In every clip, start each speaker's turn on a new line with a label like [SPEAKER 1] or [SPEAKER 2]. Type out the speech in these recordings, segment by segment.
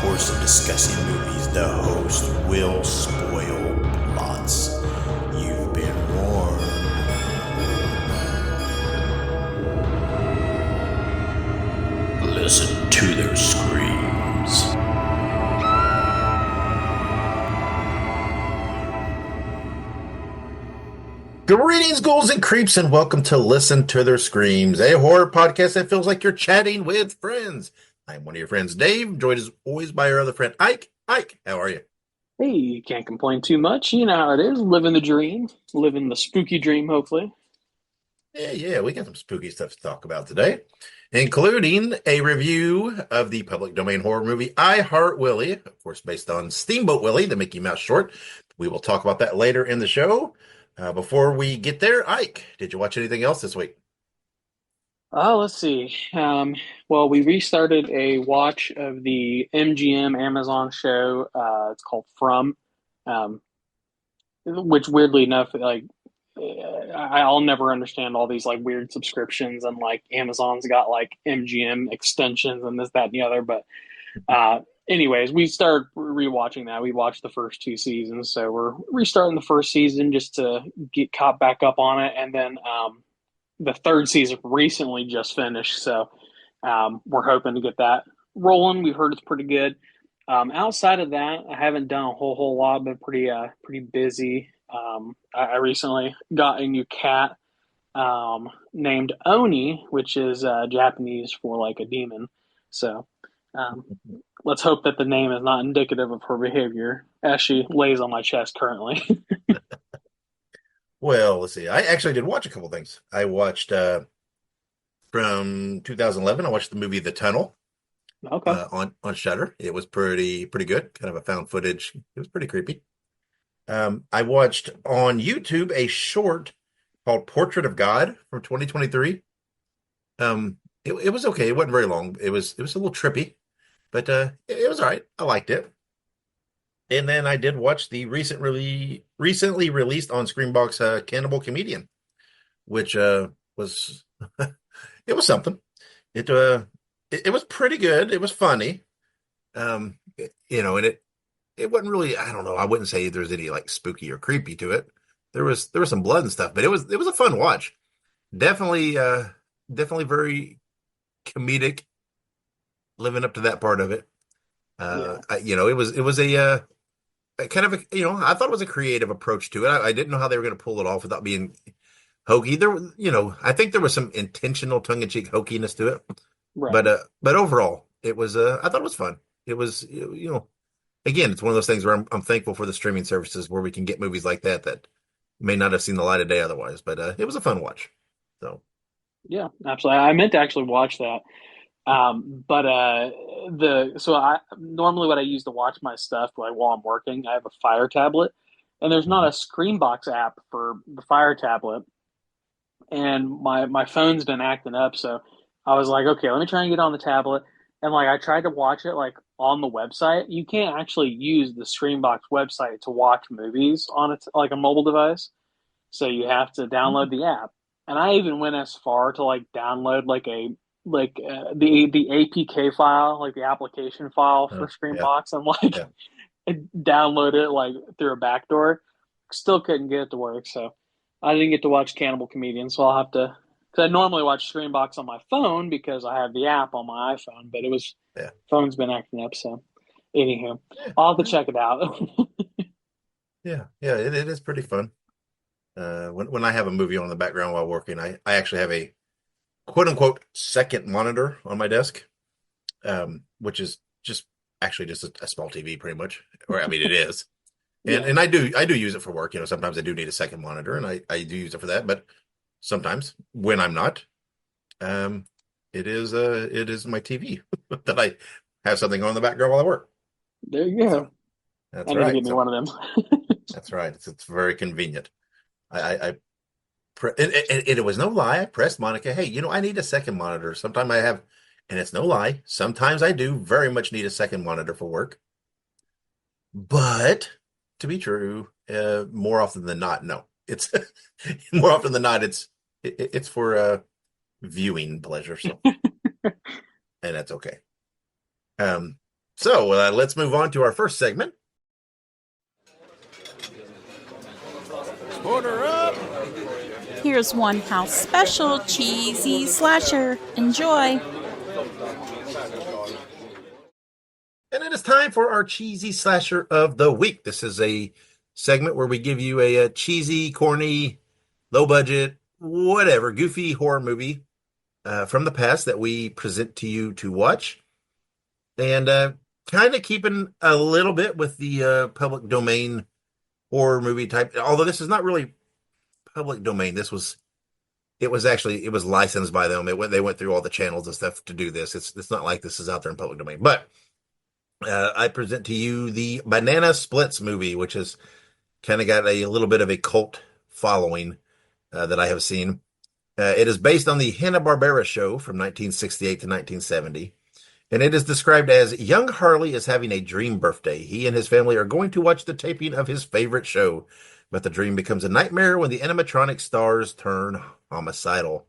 [SPEAKER 1] course of discussing movies, the host will spoil plots. You've been warned. Listen to their screams. Greetings, ghouls and creeps, and welcome to Listen to Their Screams, a horror podcast that feels like you're chatting with friends. I'm one of your friends, Dave, joined as always by our other friend, Ike. Ike, how are you?
[SPEAKER 2] Hey, can't complain too much. You know how it is. Living the dream. Living the spooky dream, hopefully.
[SPEAKER 1] Yeah, we got some spooky stuff to talk about today, including a review of the public domain horror movie I Heart Willie, of course, based on Steamboat Willie, the Mickey Mouse short. We will talk about that later in the show. Before we get there, Ike, did you watch anything else this week?
[SPEAKER 2] Let's see. Well, we restarted a watch of the MGM Amazon show. It's called From, um, which weirdly enough, I'll never understand all these like weird subscriptions and like Amazon's got like MGM extensions and this, that, and the other. But anyways, we started rewatching that. We watched the first two seasons, so we're restarting the first season just to get caught back up on it. And then the third season recently just finished, so we're hoping to get that rolling. We've heard it's pretty good. Outside of that, I haven't done a whole lot. Been pretty busy. I recently got a new cat named Oni, which is Japanese for like a demon. So um, let's hope that the name is not indicative of her behavior as she lays on my chest currently.
[SPEAKER 1] Well, let's see. I actually did watch a couple things. I watched from 2011. I watched the movie The Tunnel
[SPEAKER 2] Okay.
[SPEAKER 1] on Shudder. It was pretty good. Kind of a found footage. It was pretty creepy. I watched on YouTube a short called Portrait of God from 2023. It was okay. It wasn't very long. It was a little trippy, but it was all right. I liked it. And then I did watch the recently released on Screambox Cannibal Comedian, which was it was something. It was pretty good. It was funny. And it wasn't really, I don't know, I wouldn't say there's any like spooky or creepy to it. There was some blood and stuff, but it was a fun watch. Definitely definitely very comedic, living up to that part of it.
[SPEAKER 2] Yeah.
[SPEAKER 1] It was a kind of I thought it was a creative approach to it. I didn't know how they were going to pull it off without being hokey. I think there was some intentional tongue-in-cheek hokiness to it,
[SPEAKER 2] Right.
[SPEAKER 1] but overall, it was. I thought it was fun. It was, again, it's one of those things where I'm thankful for the streaming services where we can get movies like that may not have seen the light of day otherwise. But it was a fun watch. So
[SPEAKER 2] Yeah, absolutely. I meant to actually watch that. But the so I normally what I use to watch my stuff like while I'm working, I have a Fire tablet, and there's not
[SPEAKER 1] mhm.
[SPEAKER 2] a Screenbox app for the Fire tablet, and my phone's been acting up, so I was like, okay, let me try and get on the tablet, and like I tried to watch it like on the website. You can't actually use the Screenbox website to watch movies on it like a mobile device, so you have to download the app. And I even went as far to like download the APK file, like the application file for
[SPEAKER 1] Yeah,
[SPEAKER 2] Screenbox, and like
[SPEAKER 1] yeah.
[SPEAKER 2] download it like through a backdoor. Still couldn't get it to work, so I didn't get to watch Cannibal Comedian. So I'll have to, because I normally watch Screenbox on my phone because I have the app on my iPhone, but it was
[SPEAKER 1] Yeah.
[SPEAKER 2] phone's been acting up. So anywho,
[SPEAKER 1] Yeah.
[SPEAKER 2] I'll have to check it out.
[SPEAKER 1] Yeah. It is pretty fun. When I have a movie on in the background while working, I actually have a quote unquote second monitor on my desk, which is just actually just a small TV pretty much. Or I mean it is. And
[SPEAKER 2] Yeah,
[SPEAKER 1] and I do use it for work. Sometimes I do need a second monitor and I do use it for that, but sometimes when I'm not, um it is my TV that I have something on in the background while I work.
[SPEAKER 2] there you
[SPEAKER 1] So
[SPEAKER 2] go.
[SPEAKER 1] that's
[SPEAKER 2] I need to
[SPEAKER 1] right.
[SPEAKER 2] get me
[SPEAKER 1] So
[SPEAKER 2] one of them.
[SPEAKER 1] that's right. It's very convenient. I and it was no lie. I pressed Monica, hey, I need a second monitor. Sometimes I have, and it's no lie. Sometimes I do very much need a second monitor for work. But to be true, more often than not, no. It's more often than not, it's for viewing pleasure. So, and that's okay. Um, So let's move on to our first segment.
[SPEAKER 3] Order up!
[SPEAKER 4] Here's one house special cheesy slasher. Enjoy.
[SPEAKER 1] And it is time for our cheesy slasher of the week. This is a segment where we give you a cheesy, corny, low budget, whatever, goofy horror movie from the past that we present to you to watch. And kind of keeping a little bit with the public domain horror movie type, although this is not really public domain. It was licensed by them. They went through all the channels and stuff to do this. It's not like this is out there in public domain. But I present to you the Banana Splits movie, which has kind of got a little bit of a cult following that I have seen. It is based on the Hanna-Barbera show from 1968 to 1970. And it is described as young Harley is having a dream birthday. He and his family are going to watch the taping of his favorite show, but the dream becomes a nightmare when the animatronic stars turn homicidal.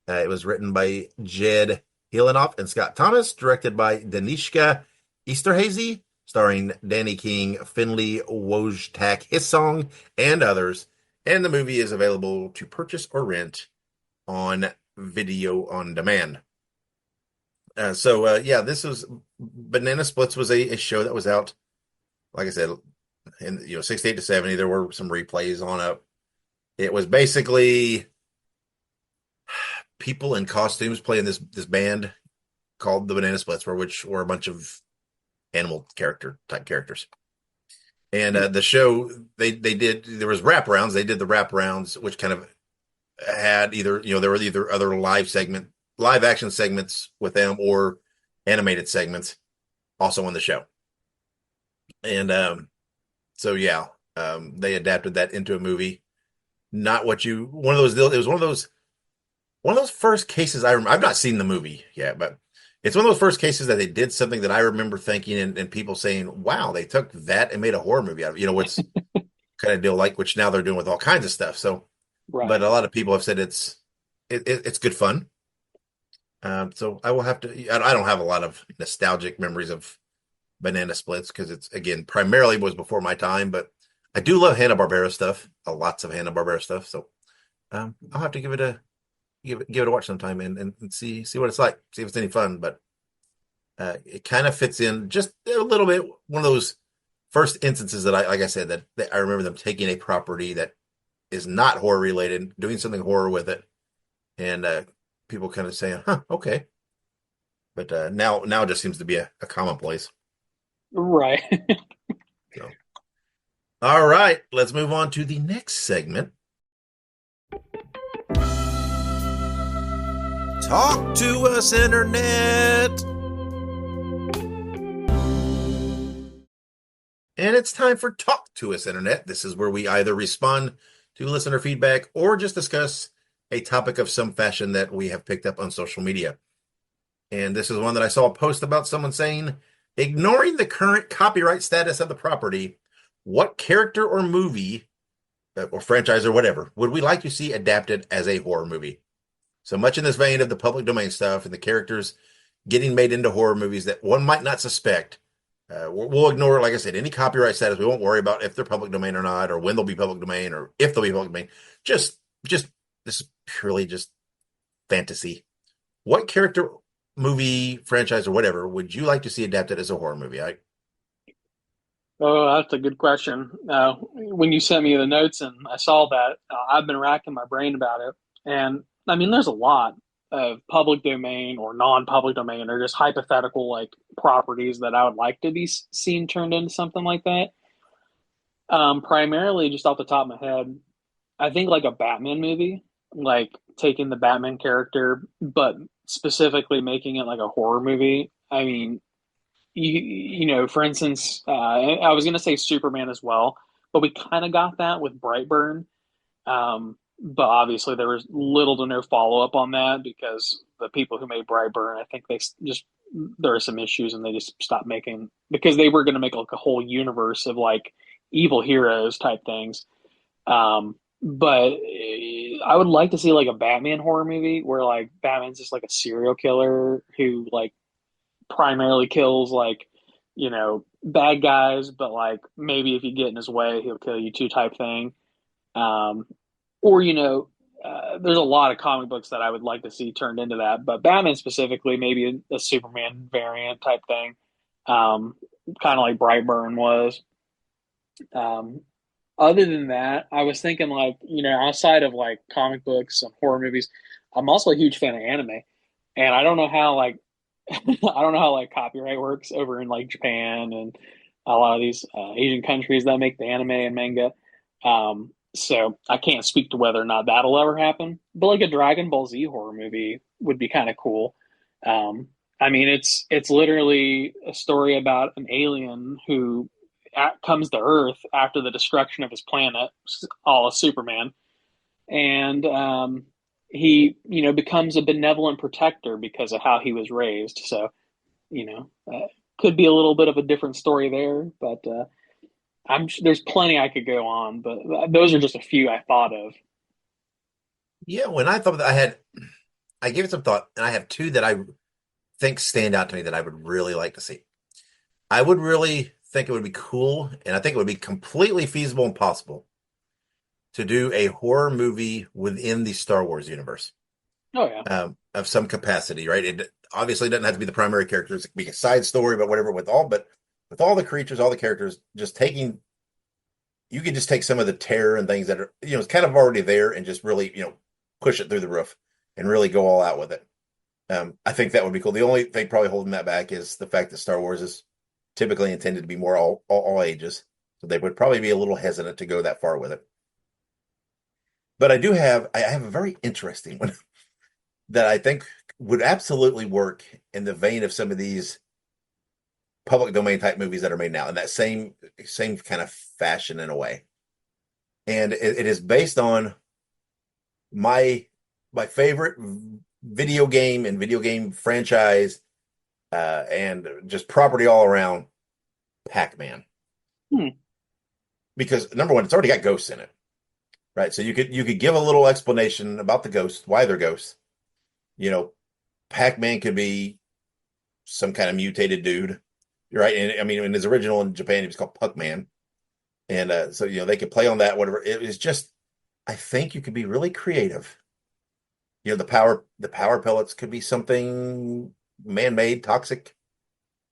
[SPEAKER 1] It was written by Jed Hilenoff and Scott Thomas, directed by Danishka Easterhazy, starring Danny King, Finley Wojtak, his song, and others. And the movie is available to purchase or rent on video on demand. Yeah, this was Banana Splits was a show that was out, like I said, in 68 to 70. There were some replays on it. It was basically people in costumes playing this band called the Banana Splits, which were a bunch of animal type characters. And the show they did there was wraparounds. They did the wraparounds, which kind of had either there were either other live action segments with them or animated segments also on the show. And they adapted that into a movie. Not what you one of those it was one of those first cases I remember. I've not seen the movie yet, but it's one of those first cases that they did something that I remember thinking and people saying, "Wow, they took that and made a horror movie out of it." What's kind of deal like, which now they're doing with all kinds of stuff. So, but
[SPEAKER 2] Right.
[SPEAKER 1] a lot of people have said it's good fun. So I will have to. I don't have a lot of nostalgic memories of Banana Splits because it's again primarily was before my time, but I do love Hanna-Barbera stuff, lots of Hanna-Barbera stuff. So I'll have to give it a watch sometime and see what it's like, see if it's any fun. But it kind of fits in just a little bit. One of those first instances that like I said, that I remember them taking a property that is not horror related, doing something horror with it, and people kind of saying, "Huh, okay." But now it just seems to be a commonplace.
[SPEAKER 2] Right.
[SPEAKER 1] So, all right, let's move on to the next segment.
[SPEAKER 3] Talk to us, Internet!
[SPEAKER 1] And it's time for Talk to Us Internet. This is where we either respond to listener feedback or just discuss a topic of some fashion that we have picked up on social media. And this is one that I saw a post about someone saying, ignoring the current copyright status of the property, what character or movie or franchise or whatever would we like to see adapted as a horror movie? So much in this vein of the public domain stuff and the characters getting made into horror movies that one might not suspect. We'll ignore, like I said, any copyright status. We won't worry about if they're public domain or not, or when they'll be public domain, or if they'll be public domain. Just this is purely just fantasy. What character, movie, franchise, or whatever would you like to see adapted as a horror movie?
[SPEAKER 2] Oh, that's a good question. When you sent me the notes and I saw that, I've been racking my brain about it. And I mean, there's a lot of public domain or non-public domain or just hypothetical like properties that I would like to be seen turned into something like that. Primarily, just off the top of my head, I think like a Batman movie, like taking the Batman character, but specifically making it like a horror movie. I mean, for instance, I was going to say Superman as well, but we kind of got that with Brightburn. But obviously, there was little to no follow up on that because the people who made Brightburn, I think there are some issues and they just stopped making because they were going to make like a whole universe of like evil heroes type things. But I would like to see like a Batman horror movie where like Batman's just like a serial killer who like primarily kills like bad guys, but like maybe if you get in his way, he'll kill you too type thing. Um, or there's a lot of comic books that I would like to see turned into that, but Batman specifically, maybe a Superman variant type thing, kind of like Brightburn was. Um, Other than that, I was thinking like outside of like comic books and horror movies, I'm also a huge fan of anime, and I don't know how like I don't know how like copyright works over in like Japan and a lot of these Asian countries that make the anime and manga. So I can't speak to whether or not that'll ever happen. But like a Dragon Ball Z horror movie would be kind of cool. I mean, it's literally a story about an alien who comes to Earth after the destruction of his planet, all of Superman, and he becomes a benevolent protector because of how he was raised. So could be a little bit of a different story there, but there's plenty I could go on, but those are just a few I thought of.
[SPEAKER 1] Yeah, when I thought that I gave it some thought, and I have two that I think stand out to me that I would really like to see. I would really think it would be cool, and I think it would be completely feasible and possible to do a horror movie within the Star Wars universe.
[SPEAKER 2] Oh yeah.
[SPEAKER 1] Of some capacity, right? It obviously doesn't have to be the primary characters. It can be a side story, but whatever. But with all the creatures, all the characters, you could just take some of the terror and things that are, it's kind of already there and just really, push it through the roof and really go all out with it. I think that would be cool. The only thing probably holding that back is the fact that Star Wars is typically intended to be more all ages. So they would probably be a little hesitant to go that far with it. But I have a very interesting one that I think would absolutely work in the vein of some of these public domain type movies that are made now in that same kind of fashion in a way. And it is based on my favorite video game and video game franchise and just property all around, Pac-Man. Because number one, it's already got ghosts in it. Right. So you could give a little explanation about the ghosts, why they're ghosts. Pac-Man could be some kind of mutated dude. Right. And I mean, in his original in Japan, he was called Puck-Man. And so, they could play on that, whatever. It was just, I think you could be really creative. The power pellets could be something man-made, toxic,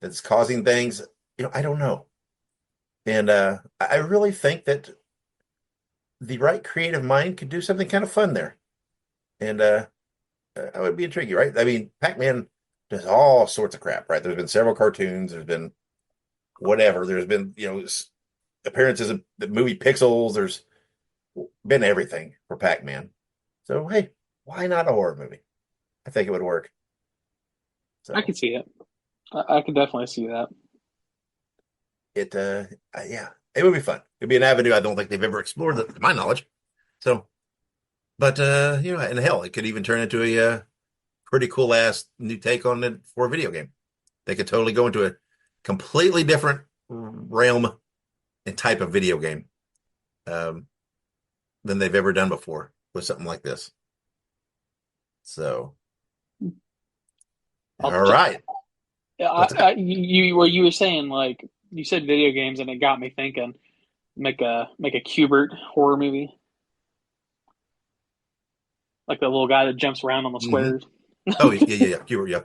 [SPEAKER 1] that's causing things. I don't know. And I really think that the right creative mind could do something kind of fun there. And I would be intrigued, right? I mean, Pac-Man does all sorts of crap, right? There's been several cartoons. There's been whatever. There's been, appearances in the movie Pixels. There's been everything for Pac-Man. So, hey, why not a horror movie? I think it would work. So
[SPEAKER 2] I could see it. I could definitely see that.
[SPEAKER 1] Yeah, it would be fun. It'd be an avenue I don't think they've ever explored, to my knowledge. So, but and hell, it could even turn into a pretty cool ass new take on it for a video game. They could totally go into a completely different realm and type of video game than they've ever done before with something like this. So, all right.
[SPEAKER 2] You were saying, like, you said video games, and it got me thinking. Make a Qbert horror movie, like the little guy that jumps around on the squares.
[SPEAKER 1] Oh yeah, Qbert, yeah.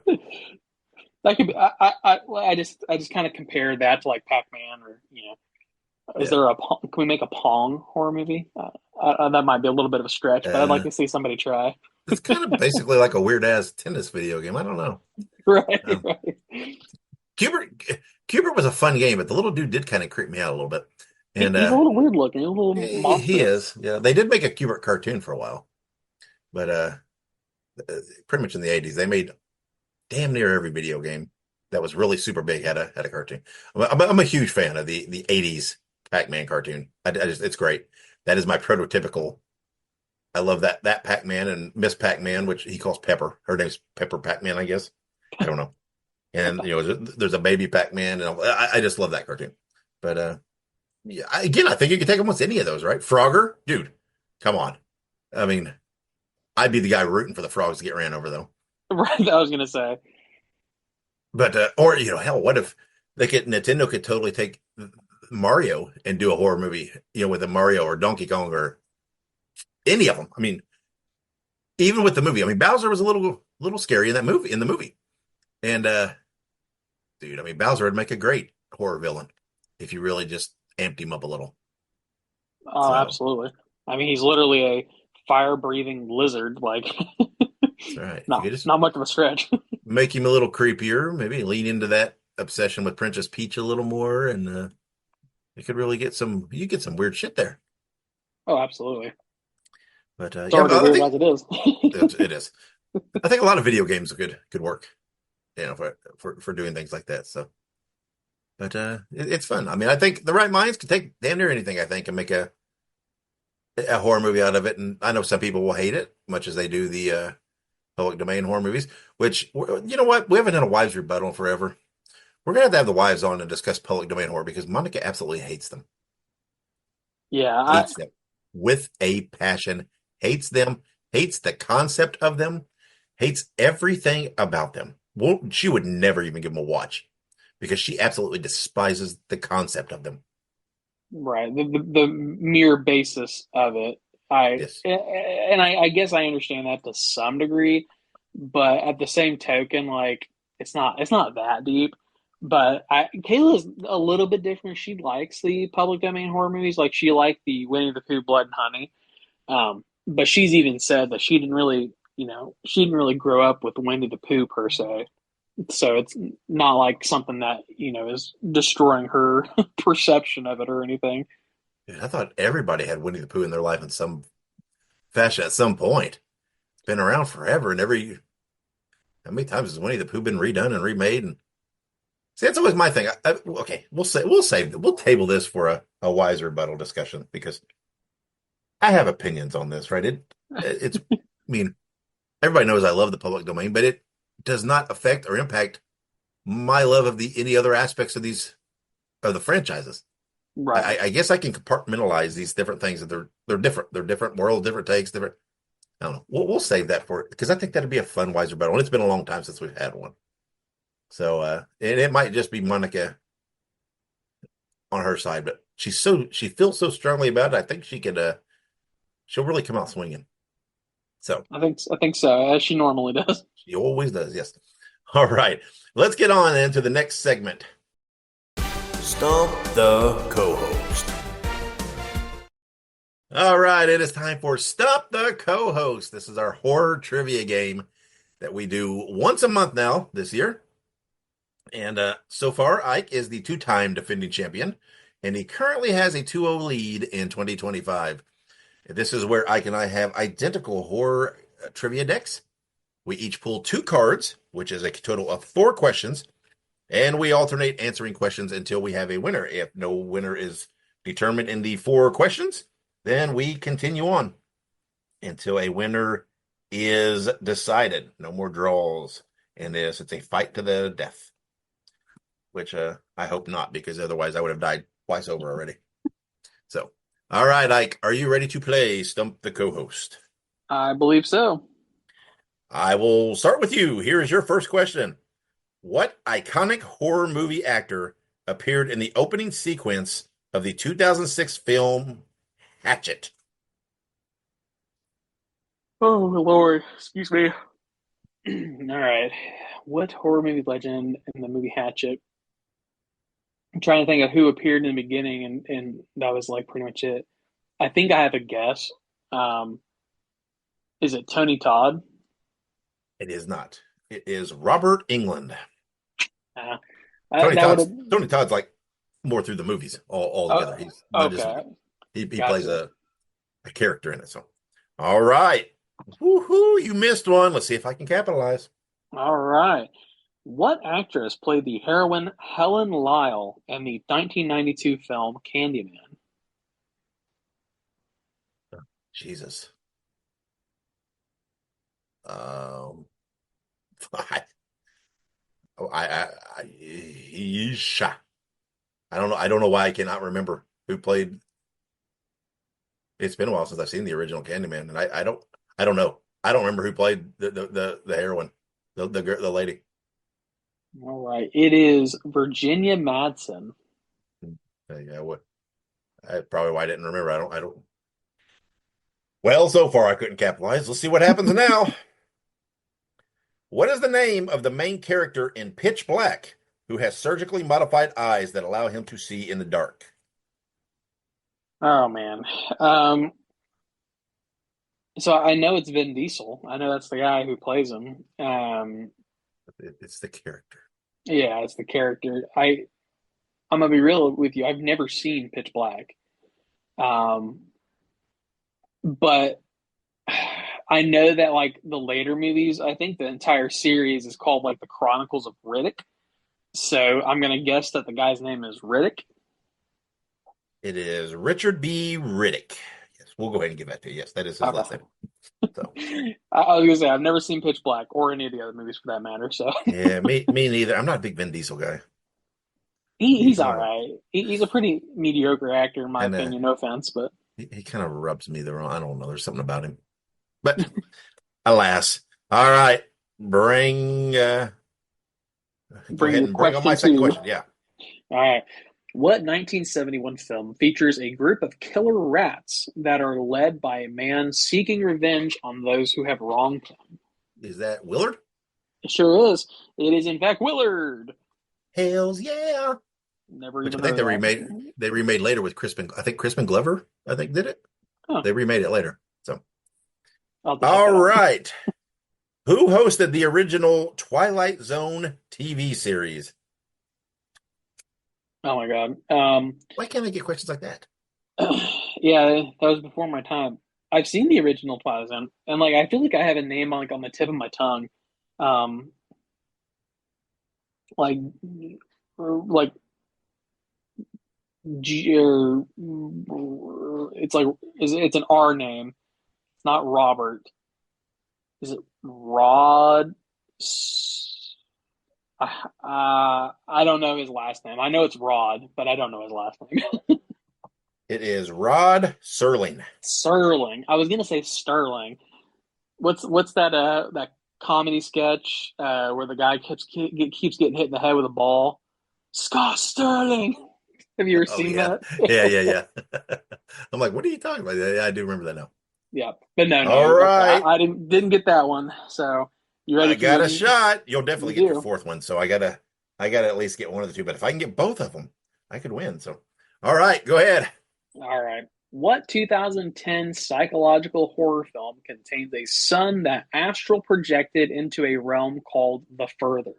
[SPEAKER 2] That could be. I just kind of compared that to like Pac-Man, or is there can we make a Pong horror movie? That might be a little bit of a stretch, but I'd like to see somebody try.
[SPEAKER 1] It's kind of basically like a weird ass tennis video game. I don't know.
[SPEAKER 2] Right.
[SPEAKER 1] Qbert was a fun game, but the little dude did kind of creep me out a little bit. And
[SPEAKER 2] he's a little weird looking, a little monster.
[SPEAKER 1] He is. Yeah, they did make a Qbert cartoon for a while, but pretty much in the 80s, they made damn near every video game that was really super big had a cartoon. I'm a huge fan of the 80s Pac-Man cartoon. It's great. That is my prototypical. I love that Pac-Man and Miss Pac-Man, which he calls Pepper. Her name's Pepper Pac-Man, I guess. I don't know. And there's a baby Pac-Man, and I just love that cartoon. But yeah, again, I think you could take almost any of those, right? Frogger, dude, come on. I mean, I'd be the guy rooting for the frogs to get ran over, though.
[SPEAKER 2] Right, I was gonna say.
[SPEAKER 1] But or hell, what if Nintendo could totally take Mario and do a horror movie, with a Mario or Donkey Kong or any of them. I mean, even with the movie, I mean, Bowser was a little scary in the movie. And dude, I mean, Bowser would make a great horror villain if you really just amped him up a little.
[SPEAKER 2] Oh,
[SPEAKER 1] So
[SPEAKER 2] absolutely. I mean, he's literally a fire-breathing lizard. Like,
[SPEAKER 1] that's right. If you
[SPEAKER 2] no,
[SPEAKER 1] could just
[SPEAKER 2] not much of a stretch.
[SPEAKER 1] make him a little creepier, maybe lean into that obsession with Princess Peach a little more, and you could really get some weird shit there.
[SPEAKER 2] Oh, absolutely.
[SPEAKER 1] But
[SPEAKER 2] It's
[SPEAKER 1] yeah,
[SPEAKER 2] already
[SPEAKER 1] but I
[SPEAKER 2] weird
[SPEAKER 1] think
[SPEAKER 2] as it is.
[SPEAKER 1] it is. I think a lot of video games could work, for doing things like that. So, but it's fun. I mean, I think the right minds could take damn near anything, I think, and make a horror movie out of it. And I know some people will hate it, much as they do the public domain horror movies. Which, you know what, we haven't had a wives rebuttal in forever. We're gonna have the wives on and discuss public domain horror because Monica absolutely hates them.
[SPEAKER 2] Yeah,
[SPEAKER 1] Hates them with a passion. Hates them. Hates the concept of them. Hates everything about them. Well, she would never even give them a watch because she absolutely despises the concept of them.
[SPEAKER 2] right. The mere basis of it.
[SPEAKER 1] Yes.
[SPEAKER 2] I guess I understand that to some degree, but at the same token, like it's not that deep. But Kayla's a little bit different. She likes the public domain horror movies. Like she liked the Winnie the Pooh, Blood and Honey. But she's even said that she didn't really grow up with Winnie the Pooh per se. So it's not like something that, is destroying her perception of it or anything.
[SPEAKER 1] Dude, I thought everybody had Winnie the Pooh in their life in some fashion at some point. It's been around forever, and how many times has Winnie the Pooh been redone and remade? And see, that's always my thing. Okay, we'll table this for a wise rebuttal discussion because I have opinions on this, right? I mean, everybody knows I love the public domain, but it does not affect or impact my love of the any other aspects of the franchises.
[SPEAKER 2] Right.
[SPEAKER 1] I guess I can compartmentalize these different things that they're different. They're different world, different takes, different. I don't know. We'll save that for it because I think that'd be a fun wiser battle. And it's been a long time since we've had one. So and it might just be Monica on her side, but she feels so strongly about it. I think she'll really come out swinging. So
[SPEAKER 2] I think so, as she normally does.
[SPEAKER 1] she always does. Yes. All right. Let's get on then to the next segment.
[SPEAKER 3] Stump the Co-host.
[SPEAKER 1] All right, it is time for Stump the Co-host. This is our horror trivia game that we do once a month now this year. And so far, Ike is the two-time defending champion, and he currently has a 2-0 lead in 2025. This is where Ike and I have identical horror trivia decks. We each pull 2 cards, which is a total of 4 questions, and we alternate answering questions until we have a winner. If no winner is determined in the 4 questions, then we continue on until a winner is decided. No more draws in this. It's a fight to the death, which I hope not, because otherwise I would have died twice over already. So, all right, Ike, are you ready to play Stump the Co-host?
[SPEAKER 2] I believe so.
[SPEAKER 1] I will start with you. Here is your first question. What iconic horror movie actor appeared in the opening sequence of the 2006 film Hatchet?
[SPEAKER 2] Oh, Lord. Excuse me. All right. What horror movie legend in the movie Hatchet? I'm trying to think of who appeared in the beginning, and that was like pretty much it. I think I have a guess. Um, is it Tony Todd?
[SPEAKER 1] It is not. It is Robert England.
[SPEAKER 2] Uh,
[SPEAKER 1] Tony
[SPEAKER 2] that would
[SPEAKER 1] Todd's
[SPEAKER 2] have.
[SPEAKER 1] Tony Todd's like more through the movies all together. He's not just
[SPEAKER 2] Okay.
[SPEAKER 1] he plays
[SPEAKER 2] Gotcha.
[SPEAKER 1] a character in it. So, all right. Woohoo, you missed one. Let's see if I can capitalize.
[SPEAKER 2] All right. What actress played the heroine Helen Lyle in the 1992 film Candyman?
[SPEAKER 1] Jesus. Um, I, yeesh. I don't know. I don't know why I cannot remember who played. It's been a while since I've seen the original Candyman, and I don't know. I don't remember who played the heroine, the lady.
[SPEAKER 2] All right. It is Virginia Madsen.
[SPEAKER 1] Yeah, what? Probably why I didn't remember. I don't. Well, so far I couldn't capitalize. Let's see what happens now. What is the name of the main character in Pitch Black who has surgically modified eyes that allow him to see in the dark?
[SPEAKER 2] Oh man. Um, so I know it's Vin Diesel. I know that's the guy who plays him.
[SPEAKER 1] It's the character.
[SPEAKER 2] Yeah, it's the character. I'm gonna be real with you. I've never seen Pitch Black. Um, but I know that like the later movies, I think the entire series is called like the Chronicles of Riddick. So I'm gonna guess that the guy's name is Riddick.
[SPEAKER 1] It is Richard B. Riddick. Yes, we'll go ahead and give that to you. Yes, that is his last
[SPEAKER 2] Okay.
[SPEAKER 1] name. So,
[SPEAKER 2] I was gonna say I've never seen Pitch Black or any of the other movies for that matter. So
[SPEAKER 1] yeah, me neither. I'm not a big Vin Diesel guy.
[SPEAKER 2] he's
[SPEAKER 1] He's
[SPEAKER 2] all
[SPEAKER 1] one of
[SPEAKER 2] right. He's a pretty mediocre actor in my
[SPEAKER 1] and
[SPEAKER 2] opinion. No offense, but
[SPEAKER 1] he kind of rubs me the wrong. I don't know. There's something about him. But alas. All right. Bring go
[SPEAKER 2] bring
[SPEAKER 1] ahead
[SPEAKER 2] your
[SPEAKER 1] and bring on my
[SPEAKER 2] question
[SPEAKER 1] second
[SPEAKER 2] two.
[SPEAKER 1] question. Yeah.
[SPEAKER 2] All right. What 1971 film features a group of killer rats that are led by a man seeking revenge on those who have wronged him?
[SPEAKER 1] Is that Willard?
[SPEAKER 2] It sure is. It is, in fact, Willard.
[SPEAKER 1] Hells yeah.
[SPEAKER 2] Never
[SPEAKER 1] Which I
[SPEAKER 2] even
[SPEAKER 1] think
[SPEAKER 2] heard of that.
[SPEAKER 1] they remade later with Crispin. I think Crispin Glover, I think, did it.
[SPEAKER 2] Huh.
[SPEAKER 1] They remade it later. So
[SPEAKER 2] I'll have to check
[SPEAKER 1] all
[SPEAKER 2] that out.
[SPEAKER 1] right. Who hosted the original Twilight Zone TV series?
[SPEAKER 2] Oh my God.
[SPEAKER 1] Why can't I get questions like that?
[SPEAKER 2] Yeah, that was before my time. I've seen the original Twilight Zone, and like I feel like I have a name like on the tip of my tongue. Um, like like G or it's like it's an R name. It's not Robert. Is it Rod? I don't know his last name. I know it's Rod, but I don't know his last name.
[SPEAKER 1] It is Rod Serling.
[SPEAKER 2] Serling. I was gonna say Sterling. What's that comedy sketch where the guy keeps getting hit in the head with a ball? Scott Sterling. Have you ever
[SPEAKER 1] Oh
[SPEAKER 2] seen
[SPEAKER 1] yeah,
[SPEAKER 2] that?
[SPEAKER 1] yeah. I'm like, what are you talking about? Yeah, I do remember that now.
[SPEAKER 2] Yeah, but no,
[SPEAKER 1] All
[SPEAKER 2] no. Okay,
[SPEAKER 1] right,
[SPEAKER 2] I didn't get that one. So you ready
[SPEAKER 1] I
[SPEAKER 2] for
[SPEAKER 1] got a
[SPEAKER 2] your?
[SPEAKER 1] shot. You'll
[SPEAKER 2] You
[SPEAKER 1] definitely get your
[SPEAKER 2] do.
[SPEAKER 1] fourth one. So I gotta at least get one of the two. But if I can get both of them, I could win. So, all right, go ahead.
[SPEAKER 2] All right. What 2010 psychological horror film contains a son that astral projected into a realm called the Further?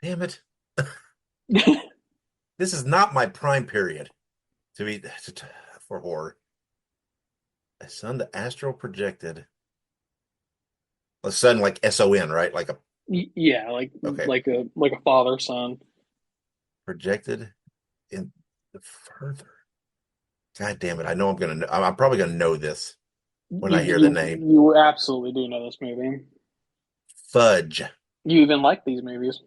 [SPEAKER 1] Damn it, this is not my prime period to be for horror. A son that astral projected. A son like SON, right? Like a
[SPEAKER 2] Yeah, like
[SPEAKER 1] okay,
[SPEAKER 2] like a father son.
[SPEAKER 1] projected in the further. God damn it! I know I'm probably gonna know this when
[SPEAKER 2] You
[SPEAKER 1] I hear the
[SPEAKER 2] you
[SPEAKER 1] name.
[SPEAKER 2] you absolutely do know this movie.
[SPEAKER 1] Fudge.
[SPEAKER 2] You even like these movies.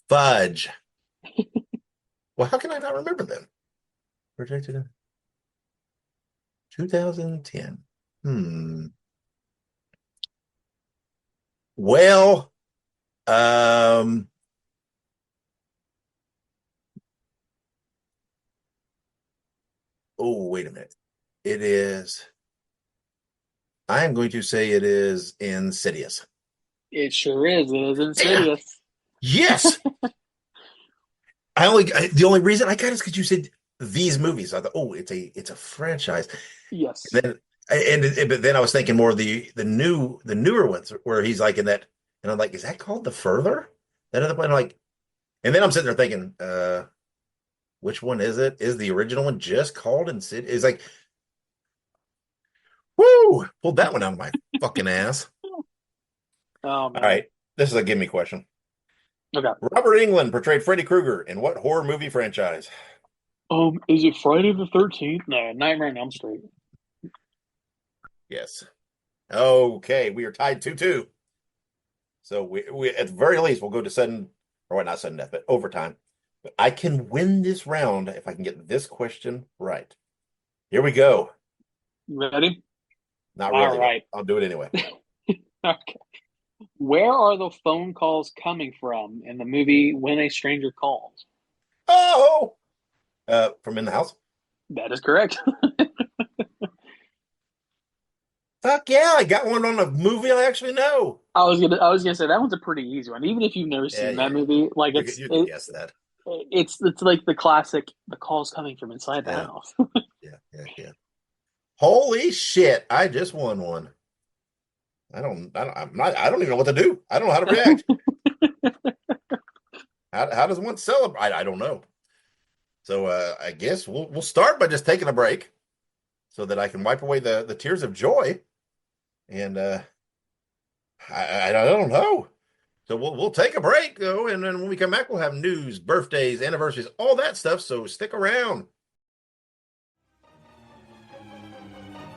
[SPEAKER 1] Fudge. Well, how can I not remember them? Projected in 2010. Hmm. Well, um, oh, wait a minute. It is, I am going to say it is Insidious.
[SPEAKER 2] It sure is. It is
[SPEAKER 1] Damn.
[SPEAKER 2] Insidious.
[SPEAKER 1] Yes. The only reason I got it is because you said these movies. I thought, oh, it's a franchise.
[SPEAKER 2] Yes.
[SPEAKER 1] Then but then I was thinking more of the newer ones where he's like in that, and I'm like, is that called The Further? That other one, like, and then I'm sitting there thinking, which one is it? Is the original one just called Insidious? It's like, whoo, pulled that one out of my fucking ass.
[SPEAKER 2] Oh
[SPEAKER 1] All
[SPEAKER 2] man.
[SPEAKER 1] right, this is a gimme question.
[SPEAKER 2] Okay.
[SPEAKER 1] Robert Englund portrayed Freddy Krueger in what horror movie franchise?
[SPEAKER 2] Is it Friday the 13th? No, Nightmare on Elm Street.
[SPEAKER 1] Yes. Okay, we are tied 2-2. So we at the very least we'll go to sudden, or what, not sudden death, but overtime. But I can win this round if I can get this question right. Here we go.
[SPEAKER 2] You ready?
[SPEAKER 1] Not
[SPEAKER 2] All
[SPEAKER 1] really, but
[SPEAKER 2] right.
[SPEAKER 1] I'll do it anyway.
[SPEAKER 2] Okay. Where are the phone calls coming from in the movie When a Stranger Calls?
[SPEAKER 1] Oh, from In the House.
[SPEAKER 2] That is correct.
[SPEAKER 1] Fuck yeah, I got one on a movie I actually know.
[SPEAKER 2] I was gonna say that one's a pretty easy one. Even if you've never
[SPEAKER 1] Yeah,
[SPEAKER 2] seen that
[SPEAKER 1] yeah.
[SPEAKER 2] movie, like
[SPEAKER 1] You could guess that.
[SPEAKER 2] it's like the classic. The call's coming from inside the
[SPEAKER 1] Yeah,
[SPEAKER 2] house.
[SPEAKER 1] yeah. Holy shit! I just won one. I don't even know what to do. I don't know how to react. How does one celebrate? I don't know. So I guess we'll start by just taking a break so that I can wipe away the tears of joy. And I don't know. So we'll take a break though, and then when we come back, we'll have news, birthdays, anniversaries, all that stuff. So stick around.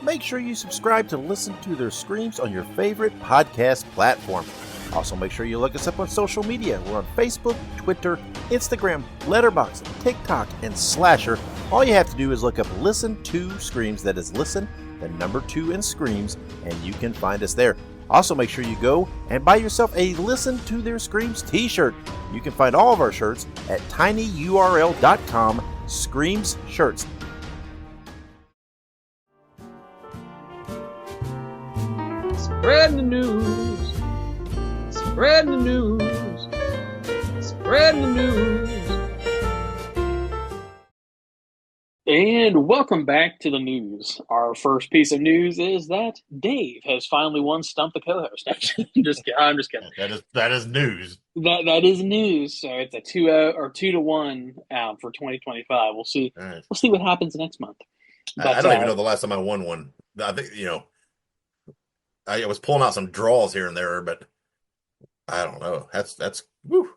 [SPEAKER 3] Make sure you subscribe to listen to their screams on your favorite podcast platform. Also, make sure you look us up on social media. We're on Facebook, Twitter, Instagram, Letterboxd, TikTok, and Slasher. All you have to do is look up Listen to Screams. That is Listen, the number 2 in Screams, and you can find us there. Also, make sure you go and buy yourself a Listen to Their Screams t-shirt. You can find all of our shirts at tinyurl.com/Screams Shirts.
[SPEAKER 2] Spread the news. Spread the news. Spread the news. And welcome back to the news. Our first piece of news is that Dave has finally won Stump the Cohost. I'm just kidding.
[SPEAKER 1] That is news.
[SPEAKER 2] That is news. So it's a 2-0 or 2-1 for 2025. We'll see.
[SPEAKER 1] Right.
[SPEAKER 2] We'll see what happens next month. But
[SPEAKER 1] I don't even know the last time I won one. I think I was pulling out some draws here and there, but I don't know. That's woo.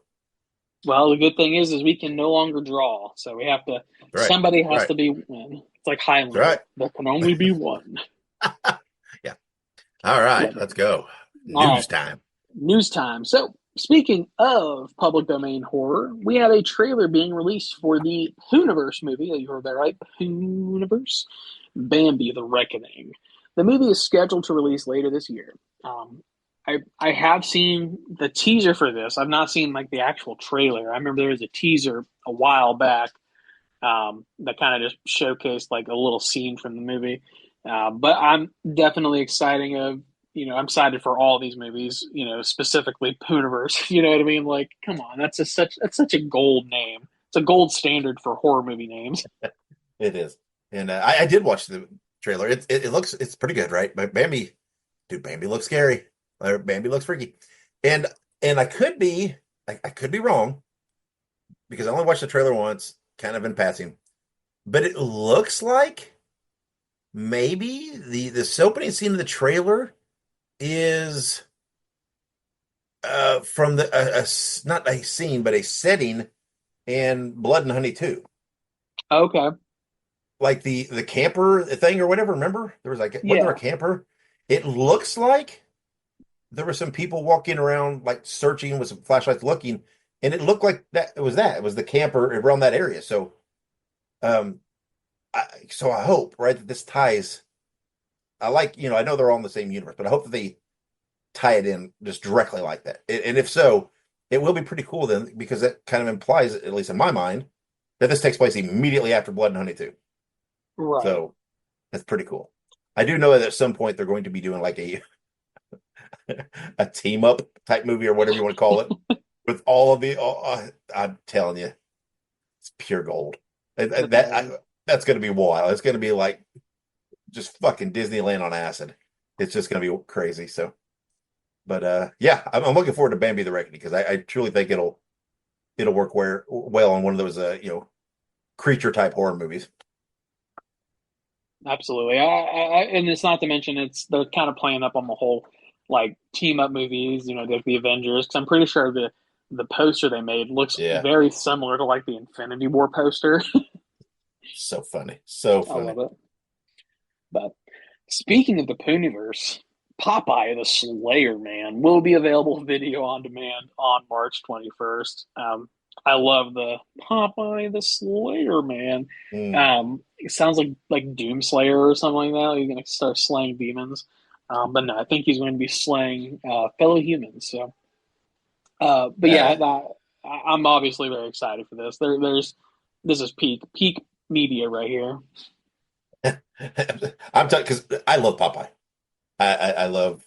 [SPEAKER 2] well, the good thing is we can no longer draw. So we have to.
[SPEAKER 1] Right.
[SPEAKER 2] Somebody has
[SPEAKER 1] Right.
[SPEAKER 2] to be one. It's like Highlander.
[SPEAKER 1] Right.
[SPEAKER 2] There can only be one.
[SPEAKER 1] Yeah. All right,
[SPEAKER 2] Yeah.
[SPEAKER 1] let's go.
[SPEAKER 2] All
[SPEAKER 1] News
[SPEAKER 2] right.
[SPEAKER 1] time.
[SPEAKER 2] News time. So, speaking of public domain horror, we have a trailer being released for the Hooniverse movie. You heard that right? Hooniverse? Bambi the Reckoning. The movie is scheduled to release later this year. I have seen the teaser for this. I've not seen like the actual trailer. I remember there was a teaser a while back that kind of just showcased like a little scene from the movie. But I'm definitely I'm excited for all these movies, specifically Pooniverse. You know what I mean? Like, come on, that's such a gold name. It's a gold standard for horror movie names.
[SPEAKER 1] It is, and I did watch the trailer. It's pretty good, right? But Bambi looks scary. Bambi looks freaky, and I could be wrong because I only watched the trailer once, kind of in passing, but it looks like maybe this opening scene of the trailer is from not a scene but a setting in Blood and Honey 2.
[SPEAKER 2] Okay.
[SPEAKER 1] Like the camper thing or whatever. Remember there was wasn't there a camper? It looks like there were some people walking around like searching with some flashlights looking, and it looked like it was the camper around that area. So I hope, right, that this ties. I know they're all in the same universe, but I hope that they tie it in just directly like that. And if so, it will be pretty cool then, because that kind of implies, at least in my mind, that this takes place immediately after Blood and Honey 2.
[SPEAKER 2] Right.
[SPEAKER 1] So that's pretty cool. I do know that at some point they're going to be doing like a team up type movie or whatever you want to call it with all of I'm telling you, it's pure gold. That's going to be wild. It's going to be like just fucking Disneyland on acid. It's just going to be crazy. So, but yeah, I'm looking forward to Bambi the Reckoning because I truly think it'll work well on one of those creature type horror movies.
[SPEAKER 2] Absolutely. And it's not to mention they're kind of playing up on the whole like team up movies, like the Avengers. Because I'm pretty sure the poster they made looks very similar to like the Infinity War poster.
[SPEAKER 1] So funny. So funny.
[SPEAKER 2] I love it. But speaking of the Pooniverse, Popeye the Slayer Man will be available video on demand on March 21st. I love the Popeye the Slayer Man.
[SPEAKER 1] Mm.
[SPEAKER 2] It sounds like Doom Slayer or something like that. He's gonna start slaying demons. But no, I think he's going to be slaying fellow humans. So, but yeah,
[SPEAKER 1] Uh,
[SPEAKER 2] I'm obviously very excited for this. This is peak media right here.
[SPEAKER 1] I'm telling because I love Popeye. I love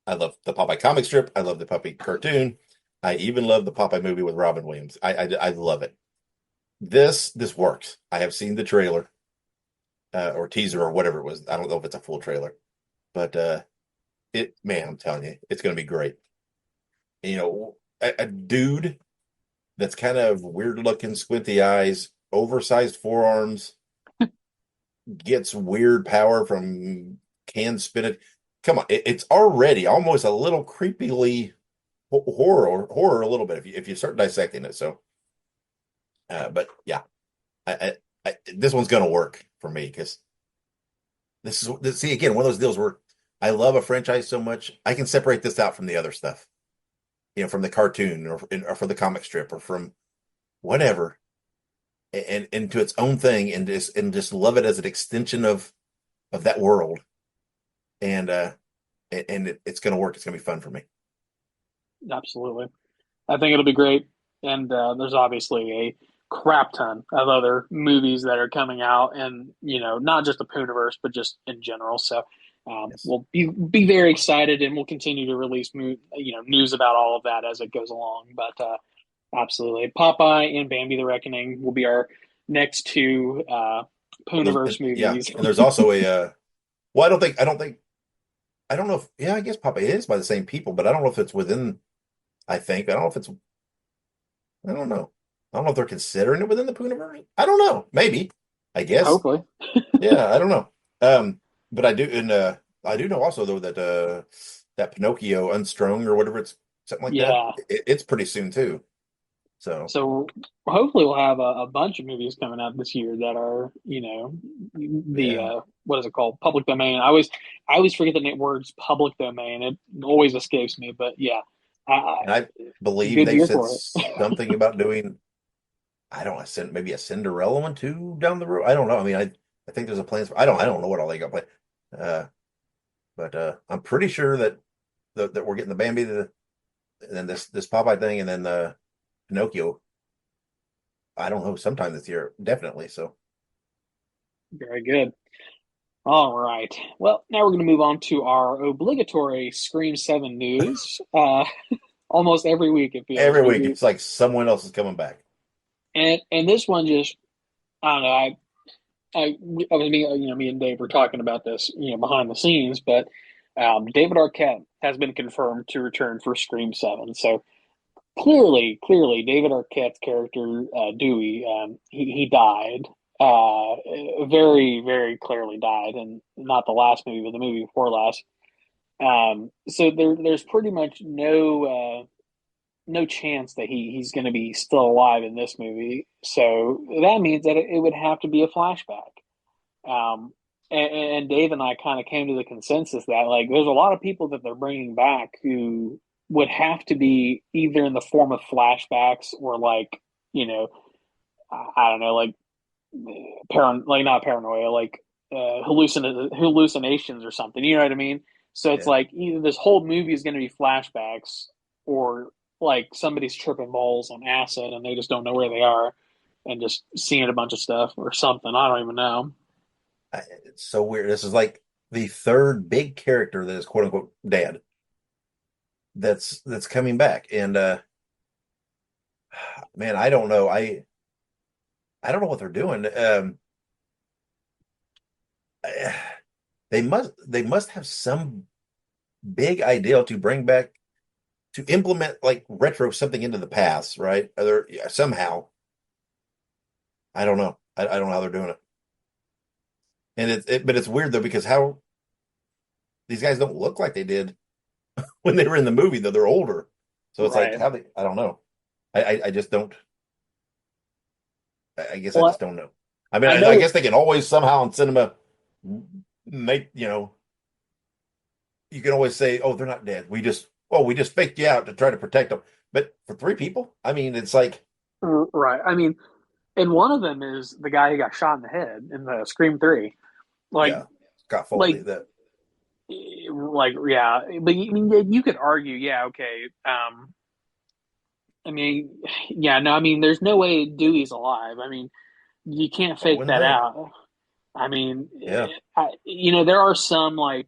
[SPEAKER 1] the Popeye comic strip. I love the Popeye cartoon. I even love the Popeye movie with Robin Williams. I love it. This works. I have seen the trailer or teaser or whatever it was. I don't know if it's a full trailer, but man, I'm telling you, it's going to be great. You know, a dude that's kind of weird looking, squinty eyes, oversized forearms, gets weird power from can spinach. Come on, it's already almost a little creepily horror a little bit if you start dissecting it. So, but yeah, this one's gonna work for me because this see again one of those deals where I love a franchise so much I can separate this out from the other stuff, from the cartoon or from the comic strip or from whatever, and into its own thing and just love it as an extension of that world, and it's gonna work. It's gonna be fun for me.
[SPEAKER 2] Absolutely. I think it'll be great. And there's obviously a crap ton of other movies that are coming out, and not just the Pooniverse, but just in general. So
[SPEAKER 1] Yes.
[SPEAKER 2] we'll be very excited, and we'll continue to release news about all of that as it goes along. But absolutely, Popeye and Bambi: The Reckoning will be our next two Pooniverse
[SPEAKER 1] Yeah,
[SPEAKER 2] movies.
[SPEAKER 1] and there's also a well, I don't know if I guess Papa is by the same people, but I don't know if it's within. I don't know if it's. I don't know. I don't know if they're considering it within the Pooniverse. I don't know. Maybe. I guess.
[SPEAKER 2] Hopefully,
[SPEAKER 1] Yeah, I don't know. But I do know also though that Pinocchio Unstrung or whatever it's something like that.
[SPEAKER 2] yeah.
[SPEAKER 1] It's pretty soon too. So
[SPEAKER 2] So hopefully we'll have a bunch of movies coming out this year that are, the
[SPEAKER 1] yeah,
[SPEAKER 2] what is it called? Public domain. I always forget the name words public domain. It always escapes me, but yeah,
[SPEAKER 1] and I believe
[SPEAKER 2] good
[SPEAKER 1] they've
[SPEAKER 2] year
[SPEAKER 1] said
[SPEAKER 2] for it.
[SPEAKER 1] something about doing. I don't know, maybe a Cinderella one too down the road. I don't know. I mean, I think there's a plan for. I don't know what all they got planned. Uh, but I'm pretty sure that we're getting the Bambi, and then this Popeye thing, and then the Pinocchio. I don't know, sometime this year, definitely. So
[SPEAKER 2] Very good. All right. Well, now we're going to move on to our obligatory Scream 7 news. Almost every week it feels
[SPEAKER 1] every
[SPEAKER 2] we
[SPEAKER 1] week
[SPEAKER 2] do.
[SPEAKER 1] it's like someone else is coming back.
[SPEAKER 2] And this one just I don't know. I was me and Dave were talking about this behind the scenes, but David Arquette has been confirmed to return for Scream 7. So clearly, David Arquette's character Dewey, he died, very very clearly died, and not the last movie, but the movie before last. So there's pretty much no chance that he's going to be still alive in this movie. So that means that it would have to be a flashback. And Dave and I kind of came to the consensus that like there's a lot of people that they're bringing back who would have to be either in the form of flashbacks or like I don't know, like like not paranoia, like hallucinations or something. You know what I mean? So it's
[SPEAKER 1] Yeah,
[SPEAKER 2] like either this whole movie is going to be flashbacks, or like somebody's tripping balls on acid and they just don't know where they are and just seeing a bunch of stuff or something. I don't even know.
[SPEAKER 1] it's so weird. This is like the third big character that is quote unquote dead. That's coming back, and man, I don't know. I don't know what they're doing. They must have some big idea to bring back to implement like retro something into the past, right? Other yeah, somehow. I don't know. I don't know how they're doing it. And but it's weird though because how these guys don't look like they did when they were in the movie, though they're older. So it's like
[SPEAKER 2] Right.
[SPEAKER 1] how they I don't know. I just don't I guess I
[SPEAKER 2] Well,
[SPEAKER 1] just don't know. I mean,
[SPEAKER 2] I
[SPEAKER 1] I
[SPEAKER 2] know
[SPEAKER 1] guess
[SPEAKER 2] it's
[SPEAKER 1] they can always somehow in cinema make, you can always say, oh, they're not dead. We just faked you out to try to protect them. But for three people, I mean, it's like
[SPEAKER 2] Right. I mean, and one of them is the guy who got shot in the head in the Scream 3. Like,
[SPEAKER 1] Yeah, Scott Foley.
[SPEAKER 2] like,
[SPEAKER 1] That
[SPEAKER 2] yeah. But I mean, you could argue, yeah, okay. I mean, yeah, no, I mean, there's no way Dewey's alive. I mean, you can't
[SPEAKER 1] I
[SPEAKER 2] fake
[SPEAKER 1] wouldn't
[SPEAKER 2] that
[SPEAKER 1] think.
[SPEAKER 2] out. I mean,
[SPEAKER 1] Yeah.
[SPEAKER 2] there are some like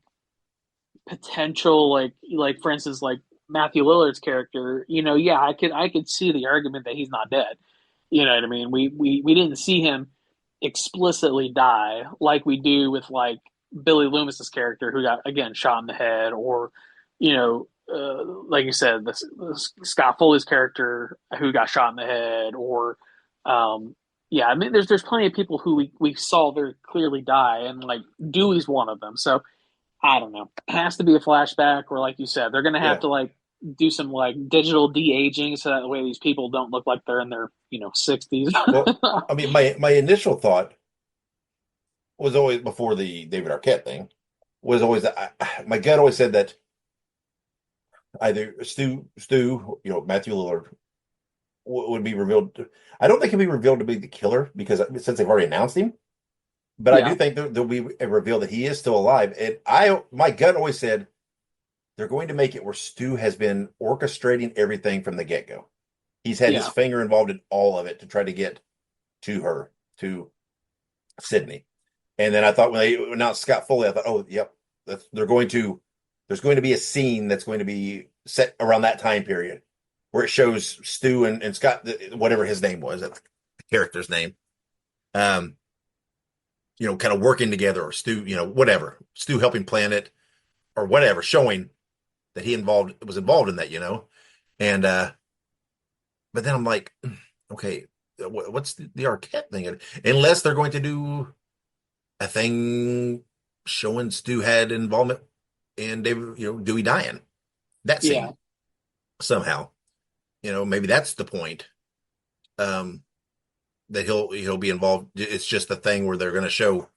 [SPEAKER 2] potential, like for instance, like Matthew Lillard's character. Yeah, I could see the argument that he's not dead. You know what I mean? We didn't see him explicitly die like we do with like Billy Loomis's character who got again shot in the head, or like you said, this Scott Foley's character who got shot in the head, or um, yeah, I mean, there's plenty of people who we saw very clearly die, and like Dewey's one of them. So I don't know. It has to be a flashback, or like you said, they're gonna have
[SPEAKER 1] Yeah.
[SPEAKER 2] to like do some like digital de aging so that way these people don't look like they're in their 60s.
[SPEAKER 1] Well, I mean, my initial thought was always before the David Arquette thing was always that my gut always said that either Stu, Matthew Lillard would be revealed. I don't think he'll be revealed to be the killer because since they've already announced him, but I
[SPEAKER 2] Yeah,
[SPEAKER 1] do think there'll be a reveal that he is still alive. And my gut always said they're going to make it where Stu has been orchestrating everything from the get go. He's had his
[SPEAKER 2] yeah,
[SPEAKER 1] finger involved in all of it to try to get to her, to Sydney. And then I thought when they announced Scott Foley, I thought, oh, yep, they're going to. There's going to be a scene that's going to be set around that time period where it shows Stu and Scott, whatever his name was, the character's name, um, kind of working together, or Stu, whatever, Stu helping plan it or whatever, showing that he was involved in that. And but then I'm like, okay, what's the Arquette thing? Unless they're going to do a thing showing Stu had involvement in David, Dewey dying. That
[SPEAKER 2] yeah,
[SPEAKER 1] scene somehow, maybe that's the point. Um, that he'll be involved. It's just the thing where they're going to show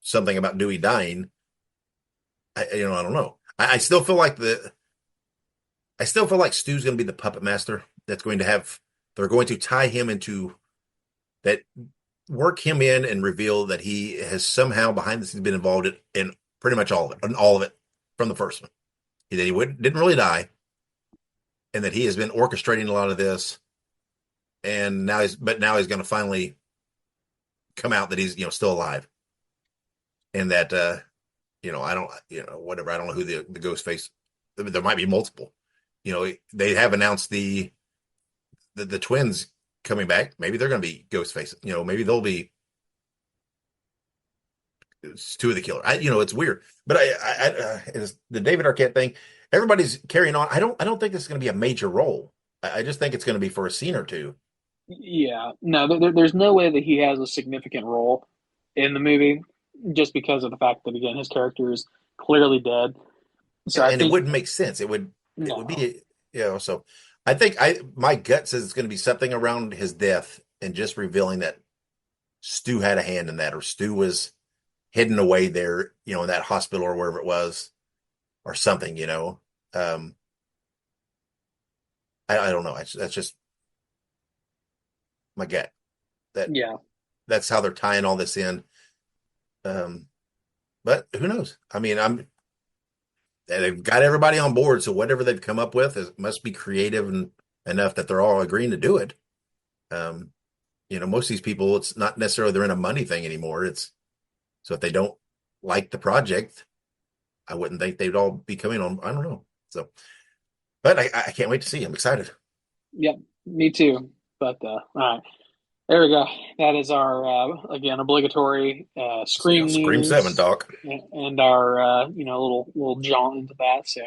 [SPEAKER 1] something about Dewey dying. I don't know. I still feel like Stu's going to be the puppet master. They're going to tie him into that, work him in and reveal that he has somehow behind the scenes been involved in pretty much all of it from the first one. That he didn't really die, and that he has been orchestrating a lot of this, and now he's going to finally come out that he's still alive, and that I don't whatever, I don't know who the ghost face. There might be multiple. They have announced the twins coming back. Maybe they're going to be ghost faces. Maybe they'll be two of the killer. It's weird, but it's the David Arquette thing. Everybody's carrying on. I don't think this is going to be a major role. I just think it's going to be for a scene or two.
[SPEAKER 2] yeah. No, there's no way that he has a significant role in the movie, just because of the fact that again his character is clearly dead. So I
[SPEAKER 1] And it
[SPEAKER 2] think
[SPEAKER 1] wouldn't make sense. It would
[SPEAKER 2] no.
[SPEAKER 1] be, so I think my gut says it's going to be something around his death and just revealing that Stu had a hand in that, or Stu was hidden away there, in that hospital or wherever it was, or something. Um, I don't know. That's just my gut. That
[SPEAKER 2] Yeah,
[SPEAKER 1] that's how they're tying all this in. Um, but who knows? I mean, they've got everybody on board, so whatever they've come up with must be creative and enough that they're all agreeing to do it. Um, most of these people, it's not necessarily they're in a money thing anymore. It's so if they don't like the project, I wouldn't think they'd all be coming on. I don't know. So, but I can't wait to see. I'm excited.
[SPEAKER 2] yep, me too. But all right. There we go. That is our again obligatory
[SPEAKER 1] So,
[SPEAKER 2] Scream
[SPEAKER 1] Scream 7
[SPEAKER 2] news
[SPEAKER 1] talk.
[SPEAKER 2] and our little jaunt into that. So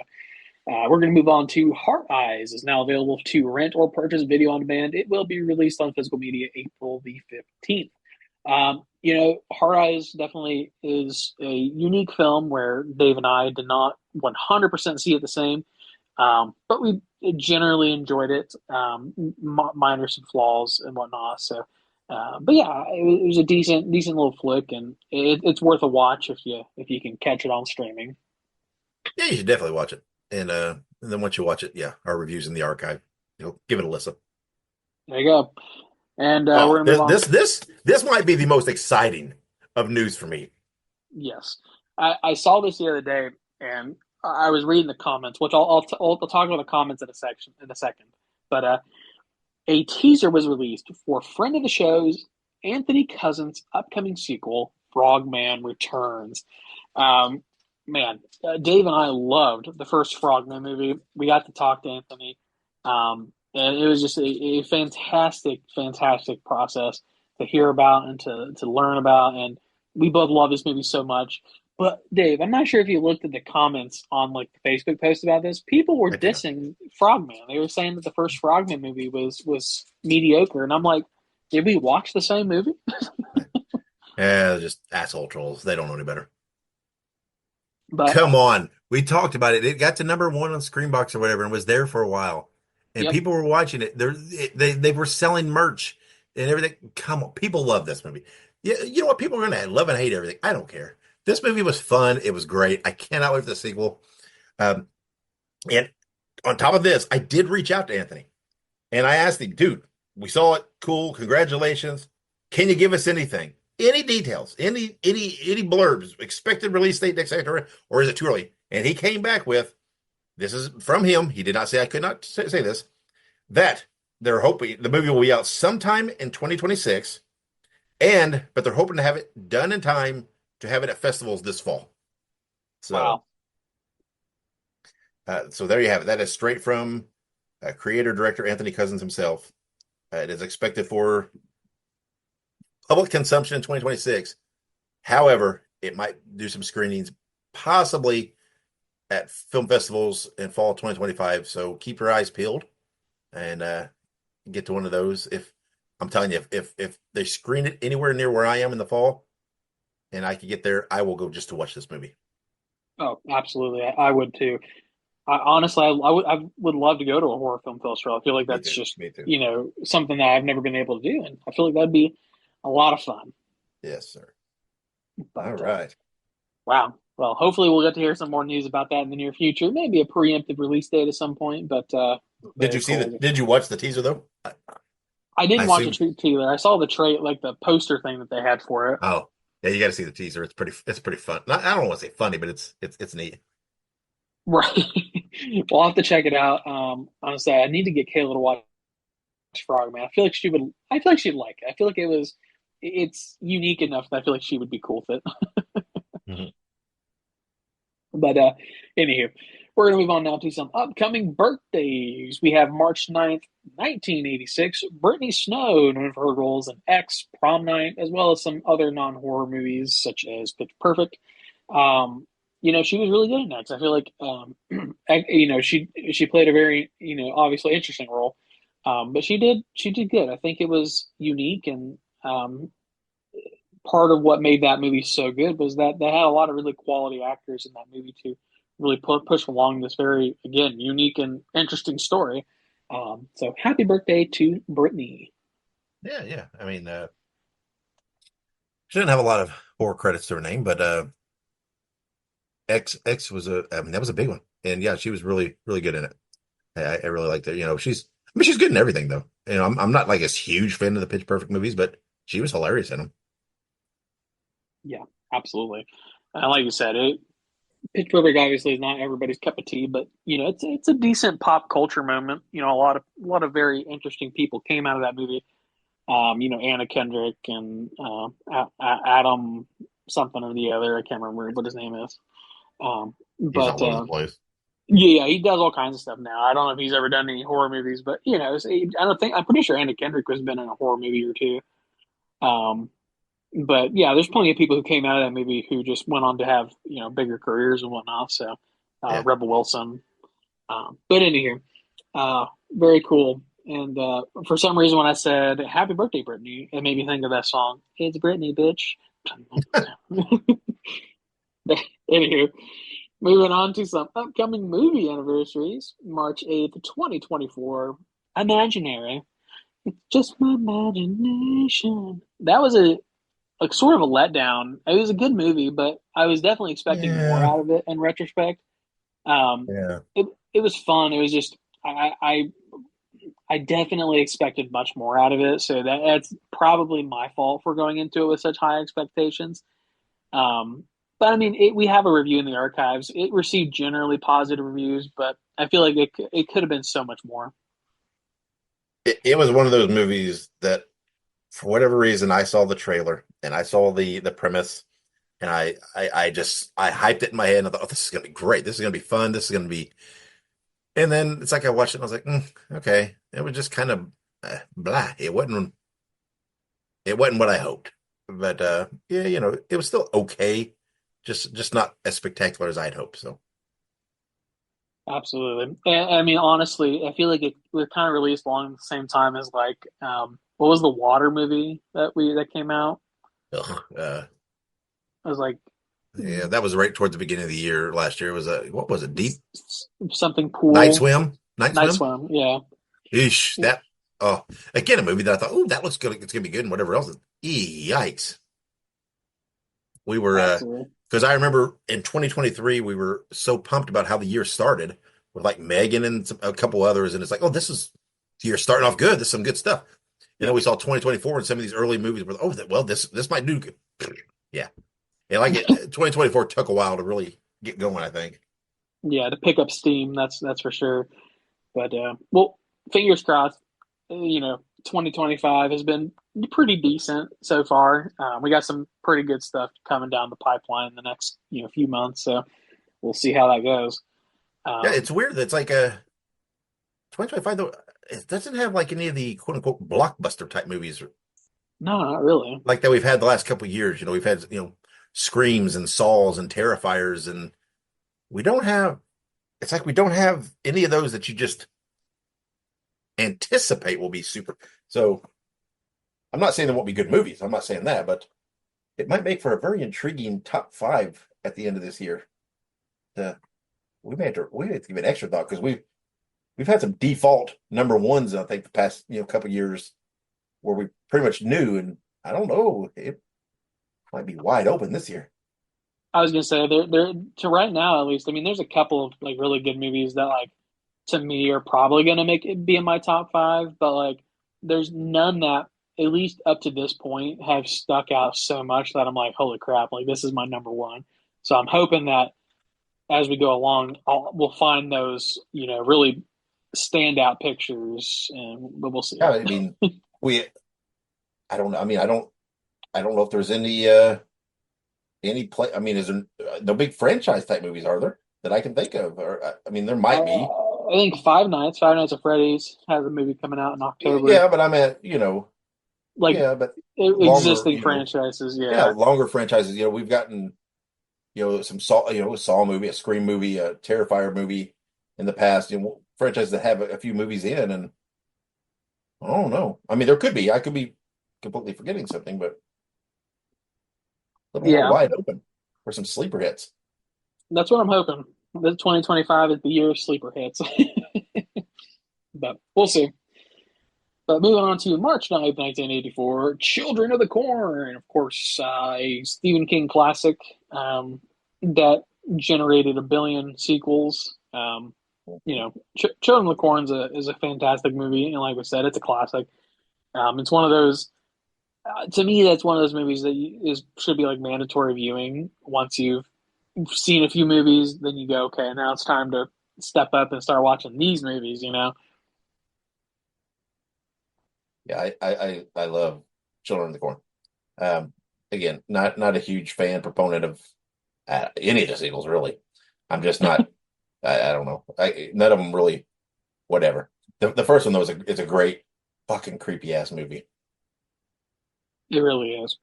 [SPEAKER 2] we're going to move on to Heart Eyes is now available to rent or purchase video on demand. It will be released on physical media April the 15th. Heart Eyes definitely is a unique film where Dave and I did not 100% see it the same, but we generally enjoyed it. Minor some flaws and whatnot. So, but yeah, it was a decent little flick, and it's worth a watch if you can catch it on streaming.
[SPEAKER 1] Yeah, you should definitely watch it. And then once you watch it, yeah, our reviews in the archive. Give it a listen.
[SPEAKER 2] There you go. And
[SPEAKER 1] Oh,
[SPEAKER 2] we're going to move on.
[SPEAKER 1] this might be the most exciting of news for me.
[SPEAKER 2] Yes. I saw this the other day, and I was reading the comments, which I'll talk about the comments in a second. But a teaser was released for friend of the show's Anthony Cousins' upcoming sequel, Frogman Returns. Um, man, Dave and I loved the first Frogman movie. We got to talk to Anthony, and it was just a fantastic, fantastic process to hear about and to learn about. And we both love this movie so much. But Dave, I'm not sure if you looked at the comments on like the Facebook post about this. People were
[SPEAKER 1] I did.
[SPEAKER 2] dissing Frogman. They were saying that the first Frogman movie was mediocre, and I'm like, did we watch the same movie?
[SPEAKER 1] Yeah, just asshole trolls. They don't know any better.
[SPEAKER 2] But
[SPEAKER 1] Come on. We talked about it. It got to number one on Screenbox or whatever and was there for a while. And
[SPEAKER 2] yep,
[SPEAKER 1] people were watching it. They were selling merch and everything. Come on. People love this movie. Yeah, you know what? People are going to love and hate everything. I don't care. This movie was fun. It was great. I cannot wait for the sequel. Um, and on top of this, I did reach out to Anthony and I asked him, dude, we saw it. Cool. Congratulations. Can you give us anything? Any details? Any blurbs? Expected release date next October, or is it too early? And he came back with, this is from him. He did not say I could not say this, that they're hoping the movie will be out sometime in 2026, but they're hoping to have it done in time to have it at festivals this fall. So,
[SPEAKER 2] wow,
[SPEAKER 1] so there you have it. That is straight from creator director Anthony Cousins himself. It is expected for public consumption in 2026. However, it might do some screenings, possibly at film festivals in fall 2025. So keep your eyes peeled and get to one of those. If I'm telling you, if they screen it anywhere near where I am in the fall, and I could get there, I will go just to watch this movie.
[SPEAKER 2] oh, absolutely, I would too. Honestly, I would love to go to a horror film festival. I feel like
[SPEAKER 1] Me
[SPEAKER 2] that's
[SPEAKER 1] too.
[SPEAKER 2] just
[SPEAKER 1] Me too.
[SPEAKER 2] something that I've never been able to do, and I feel like that'd be a lot of fun.
[SPEAKER 1] Yes, sir.
[SPEAKER 2] But
[SPEAKER 1] All right.
[SPEAKER 2] wow, well, hopefully we'll get to hear some more news about that in the near future. Maybe a preemptive release date at some point. But
[SPEAKER 1] Did you
[SPEAKER 2] very
[SPEAKER 1] see the?
[SPEAKER 2] cool.
[SPEAKER 1] Did you watch the teaser though?
[SPEAKER 2] I
[SPEAKER 1] I
[SPEAKER 2] didn't watch a
[SPEAKER 1] assume.
[SPEAKER 2] treat trailer. I saw the like the poster thing that they had for it.
[SPEAKER 1] Oh, yeah. You got to see the teaser. It's pretty. It's pretty fun. I don't want to say funny, but it's neat.
[SPEAKER 2] Right. We'll have to check it out. Honestly, I need to get Kayla to watch Frogman. I feel like she would. I feel like she'd like it. I feel like it's unique enough that I feel like she would be cool with it.
[SPEAKER 1] Mhm.
[SPEAKER 2] But anywho, we're going to move on now to some upcoming birthdays. We have March 9th, 1986, Brittany Snow, known for her roles in X, Prom Night, as well as some other non-horror movies such as Pitch Perfect. Um, she was really good in X. I feel like, she played a very, obviously interesting role. But she did good. I think it was unique, and part of what made that movie so good was that they had a lot of really quality actors in that movie to really push along this very, again, unique and interesting story. So happy birthday to Brittany.
[SPEAKER 1] Yeah, yeah. I mean, she didn't have a lot of horror credits to her name, but X was I mean, that was a big one, and yeah, she was really really good in it. I really liked it. She's good in everything though. I'm not like a huge fan of the Pitch Perfect movies, but she was hilarious in them.
[SPEAKER 2] Yeah, absolutely. And like you said, Pitch Perfect obviously is not everybody's cup of tea, but it's a decent pop culture moment. A lot of very interesting people came out of that movie. Anna Kendrick and Adam something or the other. I can't remember what his name is.
[SPEAKER 1] He's
[SPEAKER 2] But
[SPEAKER 1] all over the place.
[SPEAKER 2] yeah, he does all kinds of stuff now. I don't know if he's ever done any horror movies, but I don't think I'm pretty sure Anna Kendrick has been in a horror movie or two. Um, but yeah, there's plenty of people who came out of that movie who just went on to have bigger careers and whatnot. So
[SPEAKER 1] Yeah,
[SPEAKER 2] Rebel Wilson. But anywho, very cool. And for some reason, when I said "Happy Birthday, Brittany," it made me think of that song. It's Brittany, bitch. Anywho, moving on to some upcoming movie anniversaries. March 8th, 2024. Imaginary. It's just my imagination. That was a sort of a letdown. It was a good movie, but I was definitely expecting more
[SPEAKER 1] yeah,
[SPEAKER 2] out of it in retrospect. Um,
[SPEAKER 1] yeah.
[SPEAKER 2] it was fun. It was just I I definitely expected much more out of it, so that's probably my fault for going into it with such high expectations. Um, but I mean, we have a review in the archives. It received generally positive reviews, but I feel like it could have been so much more.
[SPEAKER 1] It was one of those movies that, for whatever reason, I saw the trailer and I saw the premise, and I hyped it in my head and I thought, oh, this is gonna be great. This is gonna be fun. This is gonna be. And then it's like I watched it and I was like, okay. It was just kind of blah. It wasn't what I hoped. But yeah, it was still okay. Just not as spectacular as I'd hoped. So
[SPEAKER 2] Absolutely. And, I mean, honestly, I feel like it was kind of released along the same time as like what was the Water movie that came out?
[SPEAKER 1] ugh,
[SPEAKER 2] It was like
[SPEAKER 1] yeah, that was right towards the beginning of the year last year. It was what was it? Deep
[SPEAKER 2] something
[SPEAKER 1] Night
[SPEAKER 2] pool,
[SPEAKER 1] Swim? Night
[SPEAKER 2] Night
[SPEAKER 1] Swim?
[SPEAKER 2] Swim. Yeah,
[SPEAKER 1] Ish, that oh again a movie that I thought, oh, that looks good. It's gonna be good and whatever else. Yikes. We were
[SPEAKER 2] absolutely.
[SPEAKER 1] because I remember in 2023 we were so pumped about how the year started with like Megan and a couple others, and it's like, oh, this is the year starting off good. This is some good stuff. And then
[SPEAKER 2] Yeah.
[SPEAKER 1] we saw 2024 and some of these early movies were, oh, well, this might do good. Yeah. And like 2024 took a while to really get going, I think.
[SPEAKER 2] Yeah, to pick up steam, that's for sure. But well, fingers crossed. 2025 has been pretty decent so far. We got some pretty good stuff coming down the pipeline in the next few months, so we'll see how that goes.
[SPEAKER 1] Yeah,
[SPEAKER 2] Um,
[SPEAKER 1] it's weird. It's like a 2025 though. It doesn't have like any of the quote unquote blockbuster type movies
[SPEAKER 2] no, not really.
[SPEAKER 1] like that we've had the last couple of years. We've had Screams and Saws and Terrifiers, and we don't have. It's like we don't have any of those that you just anticipate will be super. So I'm not saying there won't be good movies. I'm not saying that, but it might make for a very intriguing top five at the end of this year. The we may have to give it extra thought because we've had some default number ones. I think the past couple of years where we pretty much knew, and I don't know, it might be wide open this year.
[SPEAKER 2] I was gonna say there to right now at least. I mean, there's a couple of like really good movies that like to me are probably gonna make it be in my top five, but like there's none that at least up to this point have stuck out so much that I'm like, holy crap, like this is my number one. So I'm hoping that as we go along, we'll find those really standout pictures, and we'll see.
[SPEAKER 1] Yeah, I mean, we. I don't know. I mean, I don't know if there's any play. I mean, is there no big franchise type movies are there that I can think of? Or I mean, there might be.
[SPEAKER 2] I think Five Nights at Freddy's has a movie coming out in October.
[SPEAKER 1] Yeah, but I'm at
[SPEAKER 2] Like
[SPEAKER 1] yeah, but longer
[SPEAKER 2] existing franchises,
[SPEAKER 1] yeah,
[SPEAKER 2] yeah.
[SPEAKER 1] longer franchises. We've gotten some a Saw movie, a Scream movie, a Terrifier movie in the past. Franchises that have a few movies in, and I don't know. I mean, there could be. I could be completely forgetting something, but a little more
[SPEAKER 2] Yeah,
[SPEAKER 1] wide open for some sleeper hits.
[SPEAKER 2] that's what I'm hoping. The 2025 is the year of sleeper hits, but we'll see. But moving on to March 9th, 1984, Children of the Corn, of course, a Stephen King classic that generated a billion sequels. Children of the Corn is a fantastic movie, and like we said, it's a classic. It's one of those. To me, that's one of those movies that should be like mandatory viewing. Once you've seen a few movies, then you go, okay, now it's time to step up and start watching these movies.
[SPEAKER 1] Yeah, I love Children of the Corn. Again, not a huge fan proponent of any of the sequels really. I'm just not. I don't know. None of them really. Whatever. The first one though is a great fucking creepy ass movie.
[SPEAKER 2] It really is.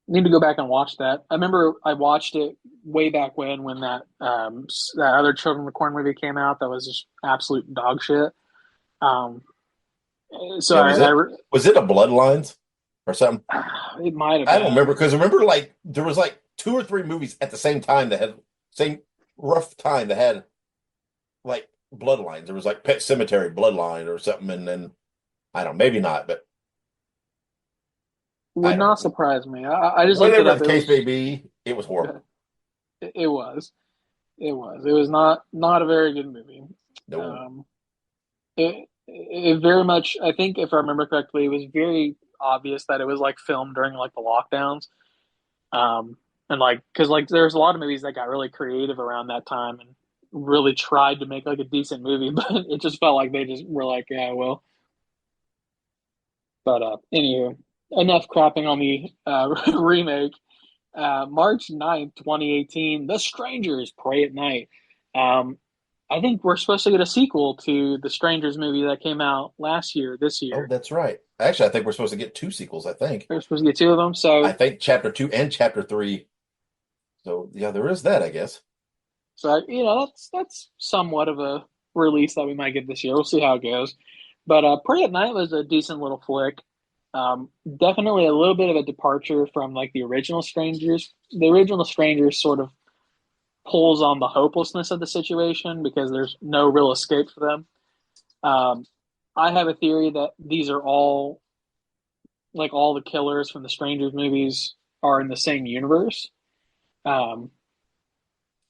[SPEAKER 2] Need to go back and watch that. I remember I watched it way back when that other Children of the Corn movie came out. That was just absolute dog shit. Um, so
[SPEAKER 1] Yeah,
[SPEAKER 2] I
[SPEAKER 1] was it a Bloodlines or something?
[SPEAKER 2] it might have
[SPEAKER 1] I don't
[SPEAKER 2] been.
[SPEAKER 1] remember because remember like there was like two or three movies at the same time that had same rough time that had like Bloodlines. There was like Pet Cemetery Bloodline or something, and then I don't maybe not, but I
[SPEAKER 2] Would
[SPEAKER 1] don't
[SPEAKER 2] not
[SPEAKER 1] know.
[SPEAKER 2] surprise me. I just looked it
[SPEAKER 1] Whatever
[SPEAKER 2] up.
[SPEAKER 1] the case may be, it was horrible.
[SPEAKER 2] It was. It was. It was not a very good movie.
[SPEAKER 1] No.
[SPEAKER 2] Um, it It very much, I think, if I remember correctly, it was very obvious that it was like filmed during like the lockdowns. And like, because like there's a lot of movies that got really creative around that time and really tried to make like a decent movie, but it just felt like they just were like, yeah, well. But anywho, enough crapping on the remake. March 9th, 2018, The Strangers, Pray at Night. Um, I think we're supposed to get a sequel to the Strangers movie that came out last year, this
[SPEAKER 1] Oh,
[SPEAKER 2] year.
[SPEAKER 1] that's right. Actually, I think we're supposed to get two sequels, I think.
[SPEAKER 2] We're supposed to get two of them.
[SPEAKER 1] I
[SPEAKER 2] So,
[SPEAKER 1] think chapter 2 and chapter 3. So, yeah, there is that, I guess.
[SPEAKER 2] that's somewhat of a release that we might get this year. We'll see how it goes. But Pray at Night was a decent little flick. Definitely a little bit of a departure from like the original Strangers. The original Strangers sort of pulls on the hopelessness of the situation because there's no real escape for them. Um, I have a theory that these are all like all the killers from the Strangers movies are in the same universe, um,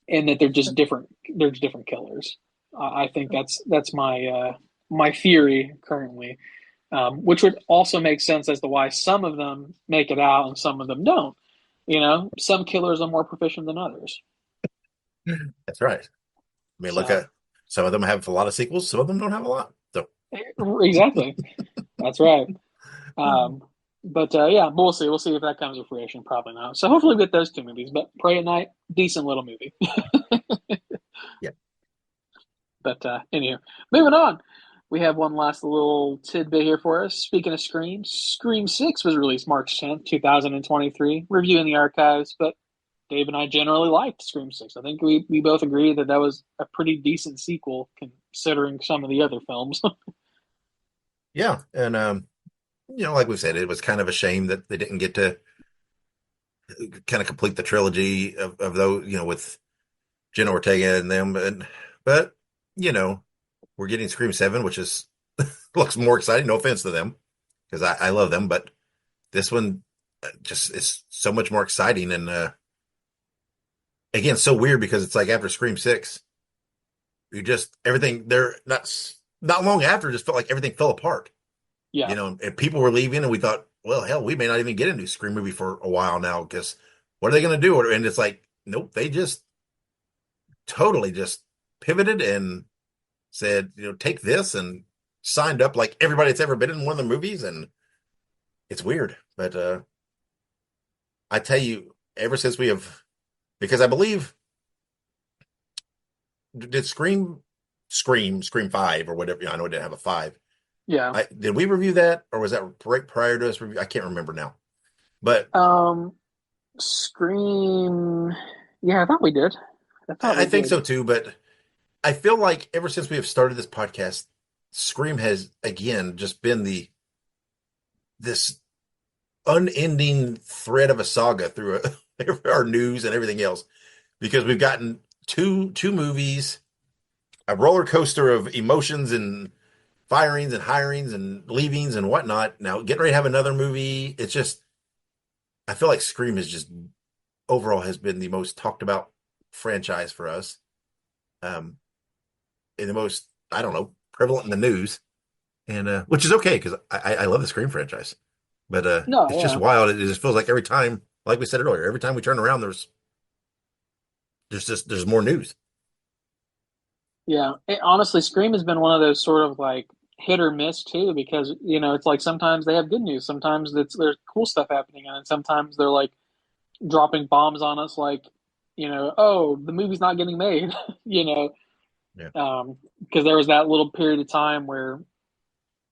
[SPEAKER 2] and that they're just different. They're just different killers. I think that's my my theory currently, which would also make sense as to why some of them make it out and some of them don't. You know, some killers are more proficient than others.
[SPEAKER 1] That's right. I mean, look
[SPEAKER 2] So
[SPEAKER 1] at some of them have a lot of sequels, some of them don't have a lot. So,
[SPEAKER 2] exactly, that's right. But yeah, we'll see. We'll see if that comes to fruition. Probably not. So hopefully we get those two movies. But Pray at Night, decent little movie.
[SPEAKER 1] yeah.
[SPEAKER 2] But anyway, moving on. We have one last little tidbit here for us. Speaking of Scream, Scream 6 was released March 10th, 2023. Review in the archives, but Dave and I generally liked Scream 6. I think we both agree that that was a pretty decent sequel considering some of the other films.
[SPEAKER 1] Yeah. And, like we said, it was kind of a shame that they didn't get to kind of complete the trilogy of those, with Jenna Ortega and them. But, you know, we're getting Scream 7, which is looks more exciting. No offense to them, because I love them, but this one just is so much more exciting. And again, so weird because it's like after Scream 6, you just everything there not long after just felt like everything fell apart.
[SPEAKER 2] Yeah,
[SPEAKER 1] And people were leaving, and we thought, well, hell, we may not even get a new Scream movie for a while now because what are they going to do? And it's like, nope, they just totally just pivoted and said, take this and signed up like everybody that's ever been in one of the movies. And it's weird. But I tell you, ever since because I believe, did Scream 5 or whatever, I know it didn't have a 5.
[SPEAKER 2] yeah.
[SPEAKER 1] Did we review that or was that right prior to us review? I can't remember now. But
[SPEAKER 2] Scream. Yeah, I thought we did. I thought
[SPEAKER 1] I
[SPEAKER 2] we
[SPEAKER 1] think
[SPEAKER 2] did.
[SPEAKER 1] so too. But I feel like ever since we have started this podcast, Scream has again just been this unending thread of a saga through our news and everything else because we've gotten two movies, a roller coaster of emotions and firings and hirings and leavings and whatnot. Now getting ready to have another movie. It's just I feel like Scream is just overall has been the most talked about franchise for us. Um, in the most I don't know prevalent in the news, and which is okay because I love the Scream franchise. But
[SPEAKER 2] No,
[SPEAKER 1] it's just
[SPEAKER 2] yeah,
[SPEAKER 1] wild. It just feels like every time, like we said it earlier, every time we turn around, there's more news.
[SPEAKER 2] yeah. Honestly, Scream has been one of those sort of like hit or miss too, because it's like sometimes they have good news, sometimes there's cool stuff happening, and then sometimes they're like dropping bombs on us, like oh, the movie's not getting made, you know,
[SPEAKER 1] Yeah,
[SPEAKER 2] because there was that little period of time where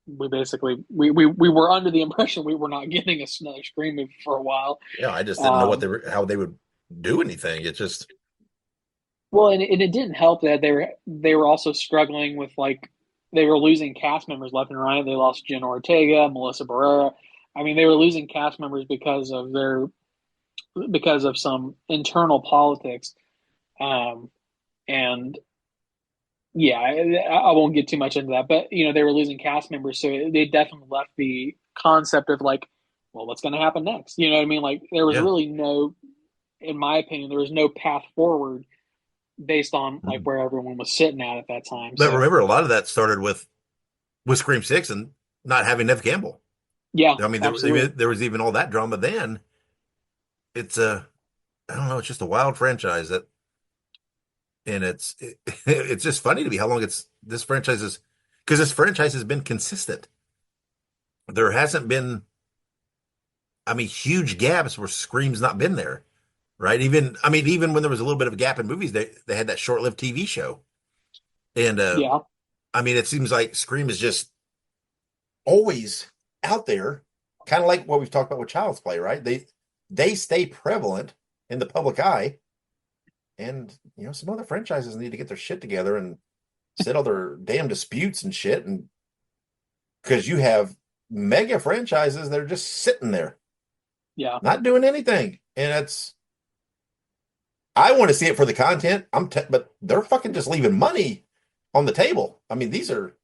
[SPEAKER 2] we basically we were under the impression we were not getting another Scream movie for a while.
[SPEAKER 1] yeah. I just didn't know
[SPEAKER 2] Um,
[SPEAKER 1] how they would do anything. It just
[SPEAKER 2] well, and it didn't help that they were also struggling with like they were losing cast members left and right. They lost Jen Ortega, Melissa Barrera. I mean, they were losing cast members because of some internal politics. Um, and yeah, I won't get too much into that, but they were losing cast members, so they definitely left the concept of like, well, what's going to happen next? You know what I mean? Like there was
[SPEAKER 1] yeah.
[SPEAKER 2] really no, in my opinion, there was no path forward based on like
[SPEAKER 1] Mhm.
[SPEAKER 2] where everyone was sitting at that time.
[SPEAKER 1] But
[SPEAKER 2] So
[SPEAKER 1] remember, a lot of that started with with Scream 6 and not having Nev Campbell.
[SPEAKER 2] Yeah,
[SPEAKER 1] I mean,
[SPEAKER 2] absolutely.
[SPEAKER 1] there was even all that drama then. It's a, I don't know, it's just a wild franchise that, and it's just funny to me how long this franchise is, because this franchise has been consistent. There hasn't been, I mean, huge gaps where Scream's not been there, right? Even, I mean, even when there was a little bit of a gap in movies, they had that short-lived TV show. And
[SPEAKER 2] Yeah,
[SPEAKER 1] I mean, it seems like Scream is just always out there, kind of like what we've talked about with Child's Play, right? They stay prevalent in the public eye, and some other franchises need to get their shit together and settle their damn disputes and shit, and because you have mega franchises that are just sitting there,
[SPEAKER 2] yeah.
[SPEAKER 1] not doing anything, and I want to see it for the content. But they're fucking just leaving money on the table. I mean, these are.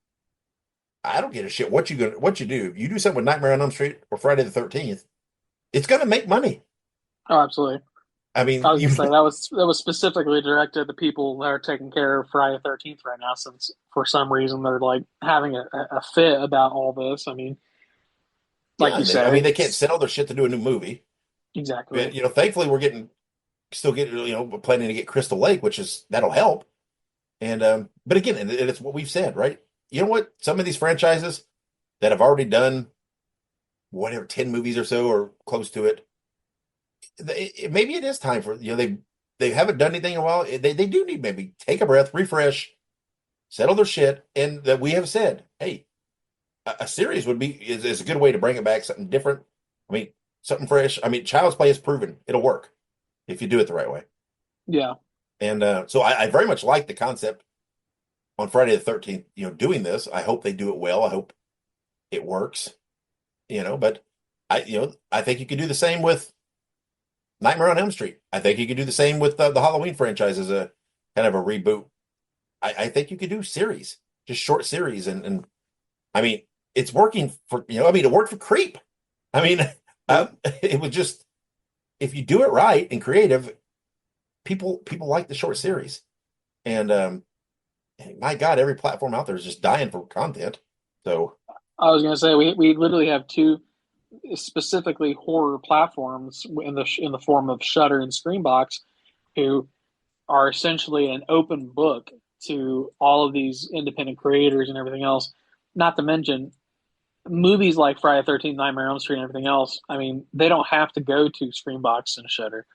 [SPEAKER 1] I don't give a shit what you do. You do something with Nightmare on Elm Street or Friday the 13th, it's gonna make money.
[SPEAKER 2] Oh, absolutely.
[SPEAKER 1] I
[SPEAKER 2] I
[SPEAKER 1] mean,
[SPEAKER 2] was gonna say that was specifically directed at the people that are taking care of Friday the 13th right now, since for some reason they're like having a fit about all this. I mean, like
[SPEAKER 1] yeah.
[SPEAKER 2] you
[SPEAKER 1] I
[SPEAKER 2] said,
[SPEAKER 1] mean, they can't
[SPEAKER 2] it's
[SPEAKER 1] sell their shit to do a new movie.
[SPEAKER 2] exactly.
[SPEAKER 1] But, thankfully we're still getting, we're planning to get Crystal Lake, that'll help. And but again, and it's what we've said, right? You know what? Some of these franchises that have already done whatever 10 movies or so or close to it, maybe it is time for they haven't done anything in a while. They do need maybe take a breath, refresh, settle their shit, and that we have said, hey, a series is a good way to bring it back, something different. I mean, something fresh. I mean, Child's Play has proven it'll work if you do it the right way.
[SPEAKER 2] Yeah,
[SPEAKER 1] And so I very much like the concept on Friday the 13th, doing this. I hope they do it well. I hope it works, but I think you could do the same with Nightmare on Elm Street. I think you could do the same with the Halloween franchise as a kind of a reboot. I think you could do series, just short series. And I mean, it's working for, I mean, it worked for Creep. I mean,
[SPEAKER 2] yep.
[SPEAKER 1] it was just, if you do it right and creative, people like the short series. And my God, every platform out there is just dying for content. So
[SPEAKER 2] I was gonna say we literally have two specifically horror platforms in the form of Shudder and Screambox, who are essentially an open book to all of these independent creators and everything else. Not to mention movies like Friday the 13th, Nightmare on Elm Street, and everything else. I mean, they don't have to go to Screambox and Shudder.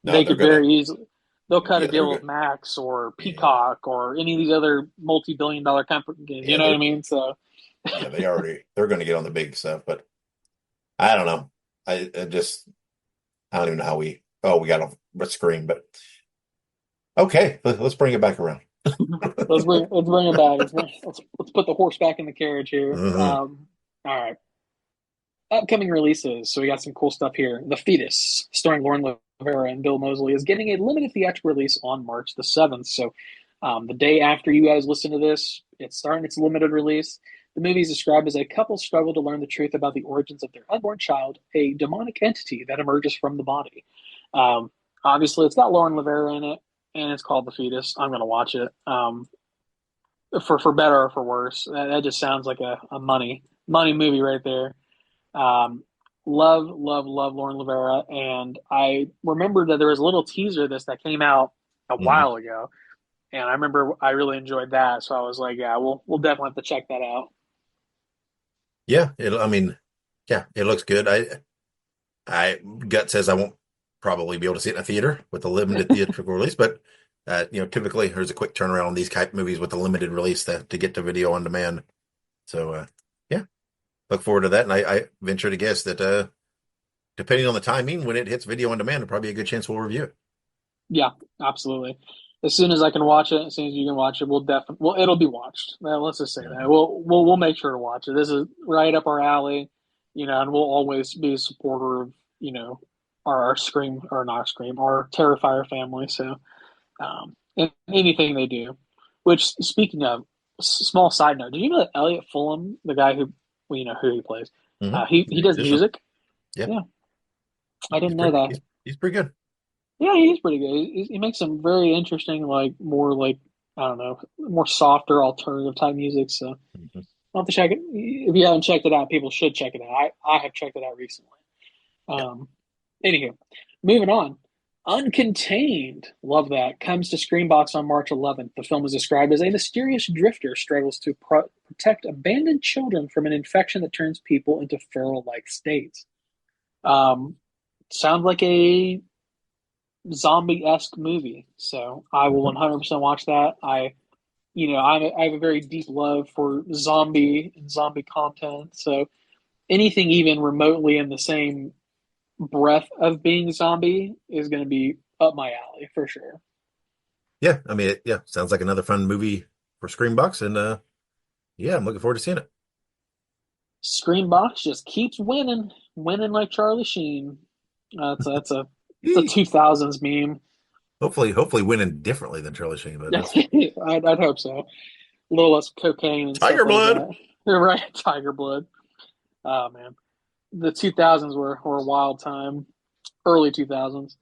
[SPEAKER 1] no,
[SPEAKER 2] They
[SPEAKER 1] they're
[SPEAKER 2] could
[SPEAKER 1] gonna,
[SPEAKER 2] very easily they'll cut a
[SPEAKER 1] yeah, they're
[SPEAKER 2] deal with
[SPEAKER 1] good.
[SPEAKER 2] Max or
[SPEAKER 1] Yeah,
[SPEAKER 2] Peacock or any of these other multi-billion-dollar companies. You
[SPEAKER 1] yeah,
[SPEAKER 2] know what I mean? So
[SPEAKER 1] yeah, they're going to get on the big stuff, but I don't know. I don't even know how we got off the screen, but okay, let's bring it back around.
[SPEAKER 2] let's bring it back. Let's put the horse back in the carriage here.
[SPEAKER 1] Uh-huh.
[SPEAKER 2] All right. Upcoming releases. So we got some cool stuff here. The Fetus, starring Lauren Rivera and Bill Moseley, is getting a limited theatrical release on March the 7th. So the day after you guys listen to this, it's starting its limited release. The movie is described as a couple struggle to learn the truth about the origins of their unborn child, a demonic entity that emerges from the body. Um, Obviously, it's got Lauren Rivera in it, and it's called The Fetus. I'm going to watch it. For better or for worse, that just sounds like a money movie right there. Um, love Lauren Rivera, and I remember that there was a little teaser of this that came out a
[SPEAKER 1] Mhm.
[SPEAKER 2] while ago, and I remember I really enjoyed that. So I was like, yeah, we'll definitely have to check that out.
[SPEAKER 1] Yeah, I mean, yeah, it looks good. I gut says I won't probably be able to see it in a theater with a limited theatrical release, but typically there's a quick turnaround on these type movies with a limited release to get to video on demand. So yeah, look forward to that. And I venture to guess that depending on the timing when it hits video on demand, there'll probably be a good chance we'll review it.
[SPEAKER 2] Yeah, absolutely. As soon as I can watch it, as soon as you can watch it, we'll definitely it'll be watched. Well, let's just say that
[SPEAKER 1] Mhm.
[SPEAKER 2] we'll make sure to watch it. This is right up our alley, and we'll always be a supporter of our Scream or not Scream, our Terrifier family. So and anything they do. Which, speaking of, small side note, did you know that Elliot Fulham, the guy who who he plays, he
[SPEAKER 1] The
[SPEAKER 2] does
[SPEAKER 1] musician.
[SPEAKER 2] music?
[SPEAKER 1] Yeah,
[SPEAKER 2] Yeah, I
[SPEAKER 1] he's
[SPEAKER 2] didn't know
[SPEAKER 1] pretty
[SPEAKER 2] that.
[SPEAKER 1] he's pretty good.
[SPEAKER 2] Yeah, he's pretty good. He makes some very interesting, like more like I don't know, more softer alternative type music. So
[SPEAKER 1] Mhm.
[SPEAKER 2] I'll have to check it. If you haven't checked it out, people should check it out. I have checked it out recently.
[SPEAKER 1] Yeah.
[SPEAKER 2] Anywho, moving on. Uncontained, love that, comes to Screenbox on March 11th. The film is described as a mysterious drifter struggles to protect abandoned children from an infection that turns people into feral-like states. Um, Sounds like a zombie-esque movie, so I will 100% watch that. I have a very deep love for zombie and zombie content, so anything even remotely in the same breath of being zombie is going to be up my alley for sure.
[SPEAKER 1] Yeah, I mean, sounds like another fun movie for Screenbox, and yeah, I'm looking forward to seeing it.
[SPEAKER 2] Screenbox just keeps winning like Charlie Sheen. That's a 2000s meme.
[SPEAKER 1] Hopefully winning differently than Charlie Sheen, but that's
[SPEAKER 2] I'd hope so. A little less cocaine and
[SPEAKER 1] Tiger
[SPEAKER 2] stuff
[SPEAKER 1] Blood.
[SPEAKER 2] like that. You're right, Tiger Blood. Oh man, the 2000s were a wild time. Early 2000s.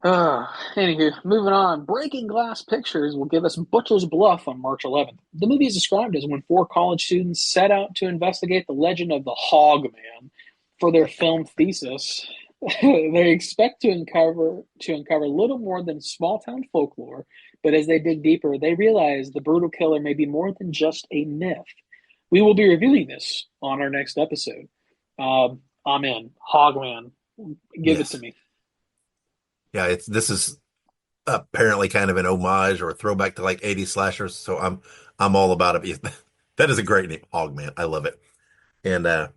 [SPEAKER 2] Anywho, moving on. Breaking Glass Pictures will give us Butcher's Bluff on March 11th. The movie is described as when four college students set out to investigate the legend of the Hog Man for their film thesis. They expect to uncover little more than small town folklore, but as they dig deeper, they realize the brutal killer may be more than just a myth. We will be reviewing this on our next episode. I'm in. Hogman. Give it to me.
[SPEAKER 1] Yeah, this is apparently kind of an homage or a throwback to like 80s slashers, so I'm all about it. That is a great name, Hogman. I love it. And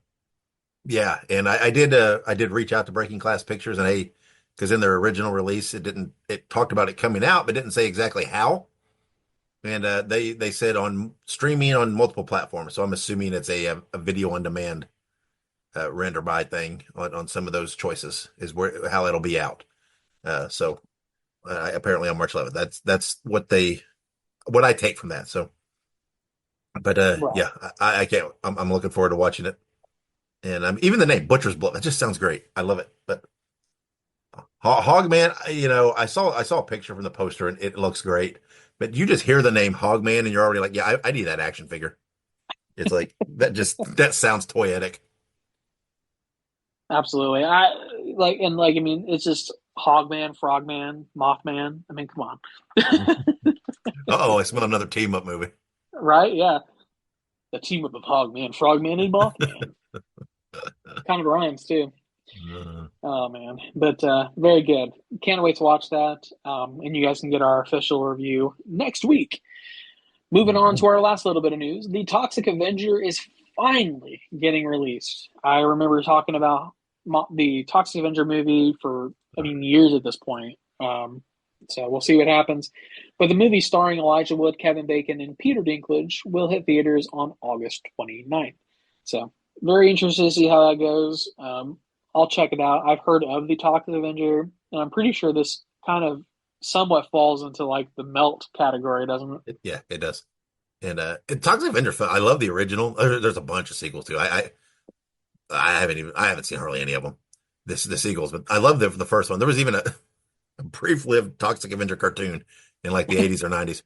[SPEAKER 1] yeah, and I did reach out to Breaking Glass Pictures, and hey, because in their original release it talked about it coming out, but didn't say exactly how. And they said on streaming on multiple platforms, so I'm assuming it's a video on demand rent or buy thing on some of those choices is how it'll be out. So apparently on March 11th. That's what I take from that. So, but
[SPEAKER 2] Right.
[SPEAKER 1] yeah, I can't. I'm looking forward to watching it. And even the name Butcher's Blood, that just sounds great. I love it. But Hogman, I saw a picture from the poster and it looks great. But you just hear the name Hogman and you're already like, yeah, I need that action figure. It's like that sounds toyetic.
[SPEAKER 2] Absolutely. I mean, it's just Hogman, Frogman, Mothman. I mean, come on.
[SPEAKER 1] I smell another team up movie.
[SPEAKER 2] Right? Yeah. The team up of Hogman, Frogman, and Mothman. Kind of rhymes too. Oh man. But very good. Can't wait to watch that. And you guys can get our official review next week. Moving on to our last little bit of news. The Toxic Avenger is finally getting released. I remember talking about the Toxic Avenger movie for, years at this point. So we'll see what happens. But the movie starring Elijah Wood, Kevin Bacon, and Peter Dinklage will hit theaters on August 29th. So very interested to see how that goes. I'll check it out. I've heard of the Toxic Avenger, and I'm pretty sure this kind of somewhat falls into like the Melt category, doesn't it?
[SPEAKER 1] Yeah, it does. And Toxic Avenger, I love the original. There's a bunch of sequels too. I haven't seen hardly any of them. The sequels, but I love the first one. There was even a brief-lived Toxic Avenger cartoon in like the 80s or 90s,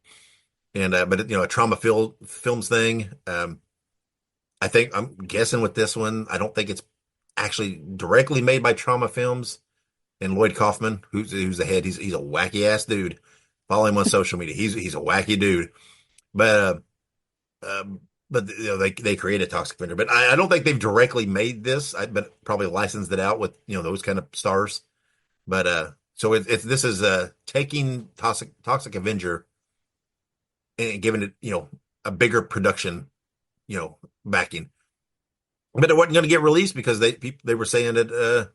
[SPEAKER 1] and but a trauma films thing. I think I'm guessing with this one, I don't think it's actually directly made by Trauma Films. And Lloyd Kaufman, who's the head, he's a wacky ass dude. Follow him on social media. He's a wacky dude. But they created Toxic Avenger. But I don't think they've directly made this. But probably licensed it out with those kind of stars. But so this is taking Toxic Avenger and giving it a bigger production backing. But it wasn't going to get released because they were saying that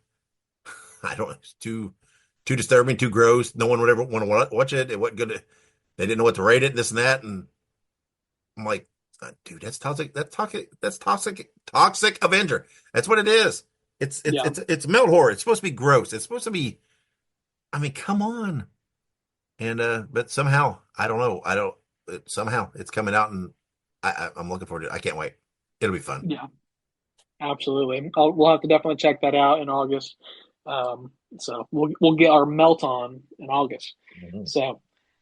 [SPEAKER 1] I don't know, it's too disturbing, too gross. No one would ever want to watch it. It wasn't good. They didn't know what to rate it, this and that. And I'm like, dude, that's toxic. That's toxic Avenger. That's what it is. It's melt horror. It's supposed to be gross. It's supposed to be. I mean, come on. And but somehow I don't know. Somehow it's coming out, and I'm looking forward to it. I can't wait. It'll be fun.
[SPEAKER 2] Yeah, absolutely. We'll have to definitely check that out in August. So we'll get our melt on in August. So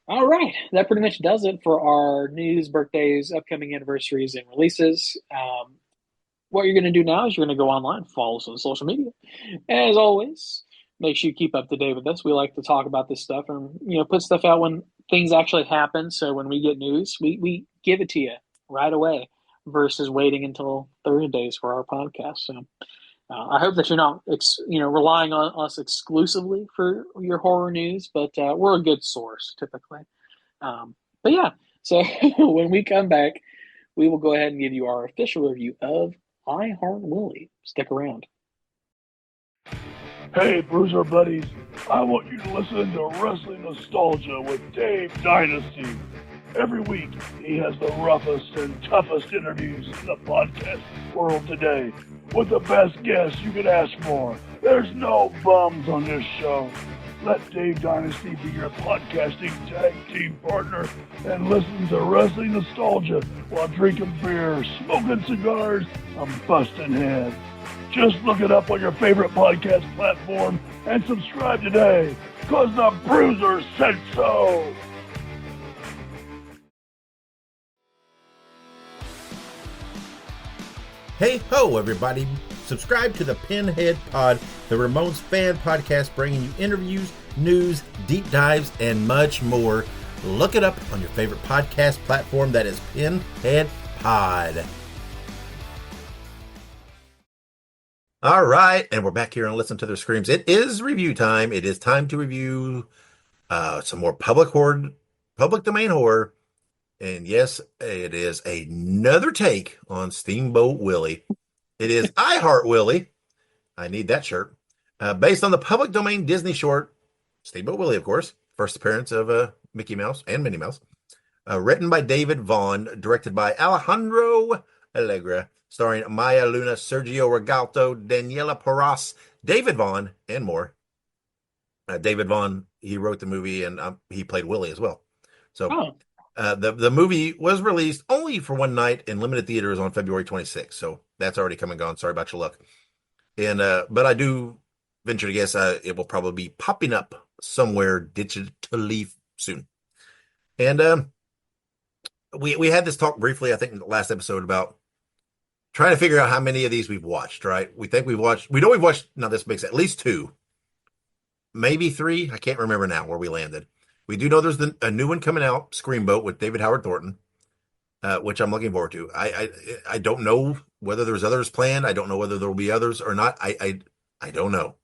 [SPEAKER 2] All right, that pretty much does it for our news, birthdays, upcoming anniversaries, and releases. What you're going to do now is you're going to go online, follow us on social media. As always, make sure you keep up to date with us. We like to talk about this stuff and put stuff out when things actually happen. So when we get news, we give it to you right away versus waiting until Thursdays for our podcast. So I hope that you're not relying on us exclusively for your horror news, but we're a good source typically. But yeah, so when we come back, we will go ahead and give you our official review of I Heart Willie. Stick around.
[SPEAKER 5] Hey, Bruiser buddies, I want you to listen to Wrestling Nostalgia with Dave Dynasty. Every week, he has the roughest and toughest interviews in the podcast world today, with the best guests you could ask for. There's no bums on this show. Let Dave Dynasty be your podcasting tag team partner and listen to Wrestling Nostalgia while drinking beer, smoking cigars, and busting heads. Just look it up on your favorite podcast platform and subscribe today, because the Bruiser said so.
[SPEAKER 3] Hey ho, everybody. Subscribe to the Pinhead Pod, the Ramones fan podcast, bringing you interviews, news, deep dives, and much more. Look it up on your favorite podcast platform. That is Pinhead Pod.
[SPEAKER 1] All right, and we're back here and listen to their screams. It is review time. It is time to review some more public domain horror. And yes, it is another take on Steamboat Willie. It is I Heart Willie. I need that shirt. Based on the public domain Disney short, Steamboat Willie, of course. First appearance of Mickey Mouse and Minnie Mouse. Written by David Vaughn, directed by Alejandro Allegra, starring Maya Luna, Sergio Regalto, Daniela Porras, David Vaughn, and more. David Vaughn, he wrote the movie, and he played Willie as well. So the movie was released only for one night in limited theaters on February 26th. So that's already come and gone. Sorry about your luck. And but I do venture to guess it will probably be popping up somewhere digitally soon. And we had this talk briefly, I think, in the last episode about trying to figure out how many of these we've watched, right? We know we've watched, now this makes at least 2, maybe 3. I can't remember now where we landed. We do know there's a new one coming out, Screamboat, with David Howard Thornton, which I'm looking forward to. I don't know whether there's others planned. I don't know whether there will be others or not. I don't know.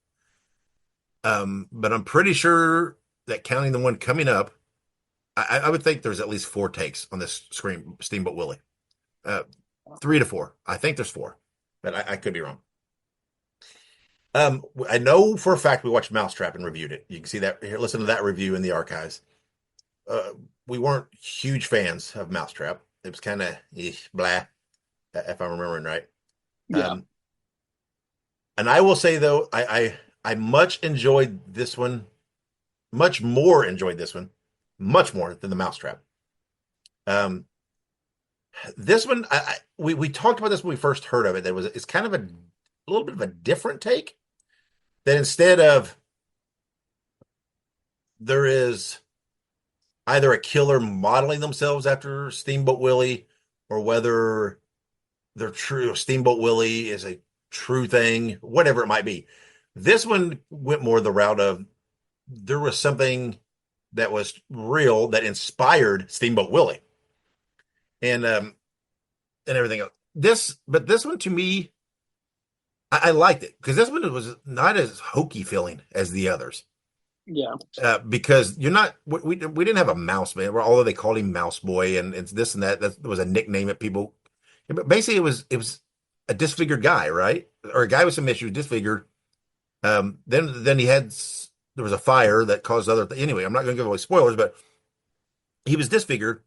[SPEAKER 1] But I'm pretty sure that counting the one coming up, I would think there's at least 4 takes on this Steamboat Willie. 3 to 4. I think there's 4, but I could be wrong. I know for a fact we watched Mousetrap and reviewed it. You can see that here. Listen to that review in the archives. We weren't huge fans of Mousetrap. It was kind of blah, if I'm remembering right.
[SPEAKER 2] Yeah.
[SPEAKER 1] And I will say though, I much enjoyed this one, much more than the Mousetrap. This one, we talked about this when we first heard of it. It's kind of a little bit of a different take. That instead of there is either a killer modeling themselves after Steamboat Willie, or whether they're true, Steamboat Willie is a true thing, whatever it might be. This one went more the route of there was something that was real that inspired Steamboat Willie, and everything else. But this one to me, I liked it because this one was not as hokey feeling as the others.
[SPEAKER 2] Yeah.
[SPEAKER 1] Because you're not, we didn't have a mouse man, although they called him Mouse Boy and it's this and that. That was a nickname that people, but basically it was a disfigured guy, right? Or a guy with some issues, disfigured. Then he had, there was a fire that caused anyway, I'm not going to give away spoilers, but he was disfigured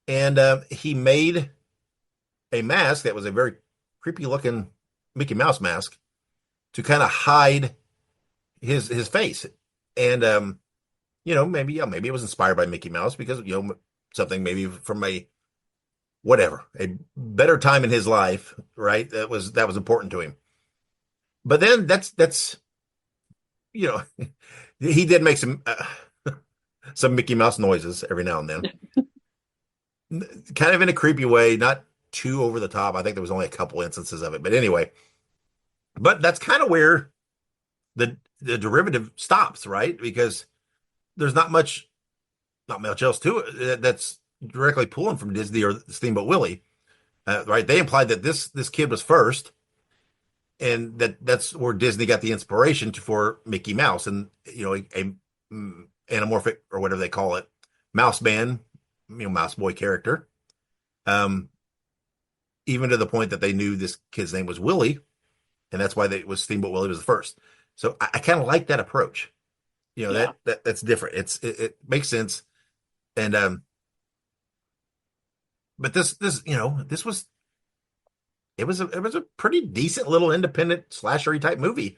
[SPEAKER 1] and he made a mask that was a very creepy looking Mickey Mouse mask to kind of hide his face. And maybe it was inspired by Mickey Mouse because something maybe from a better time in his life, right? That was important to him. But then that's he did make some some Mickey Mouse noises every now and then. Kind of in a creepy way, not too over the top. I think there was only a couple instances of it, but anyway. But that's kind of where the derivative stops, right? Because there's not much else to it that's directly pulling from Disney or Steamboat Willie, right? They implied that this kid was first, and that's where Disney got the inspiration for Mickey Mouse and anamorphic or whatever they call it, mouse man, mouse boy character. Um, Even to the point that they knew this kid's name was Willie, and that's why it was Steamboat Willie was the first. So I kind of like that approach.
[SPEAKER 2] Yeah.
[SPEAKER 1] That's different. It makes sense. And but this was it was a pretty decent little independent slashery type movie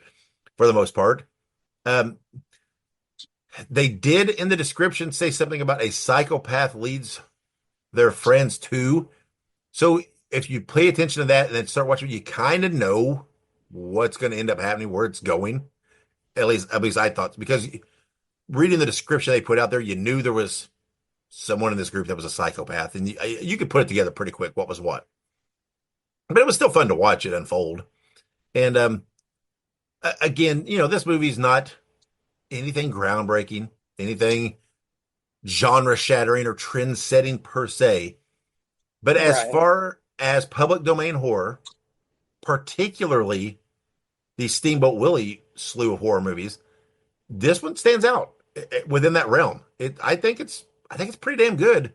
[SPEAKER 1] for the most part. Um, they did in the description say something about a psychopath leads their friends to. So if you pay attention to that and then start watching, you kind of know what's going to end up happening, where it's going. At least I thought, because reading the description they put out there, you knew there was someone in this group that was a psychopath, and you could put it together pretty quick what was what. But it was still fun to watch it unfold. And again, this movie's not anything groundbreaking, anything genre shattering or trend setting per se. But as
[SPEAKER 2] Right.
[SPEAKER 1] far as public domain horror, particularly the Steamboat Willie slew of horror movies, this one stands out within that realm. I think it's pretty damn good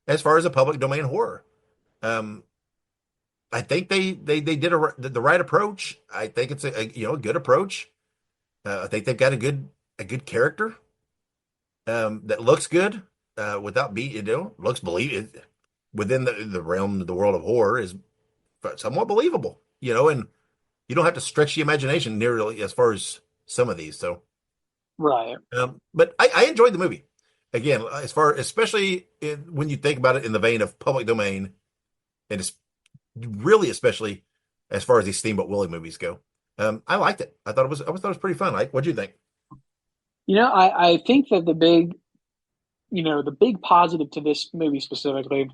[SPEAKER 1] as far as a public domain horror. Um, I think they did the right approach. I think it's a good approach. I think they've got a good character that looks good without being looks believe within the realm of the world of horror is somewhat believable. And you don't have to stretch the imagination nearly as far as some of these. So,
[SPEAKER 2] Right.
[SPEAKER 1] but I enjoyed the movie. Again, especially when you think about it in the vein of public domain, and it's really especially as far as these Steamboat Willie movies go. I liked it. I thought it was pretty fun. What'd you think?
[SPEAKER 2] I think that the big positive to this movie specifically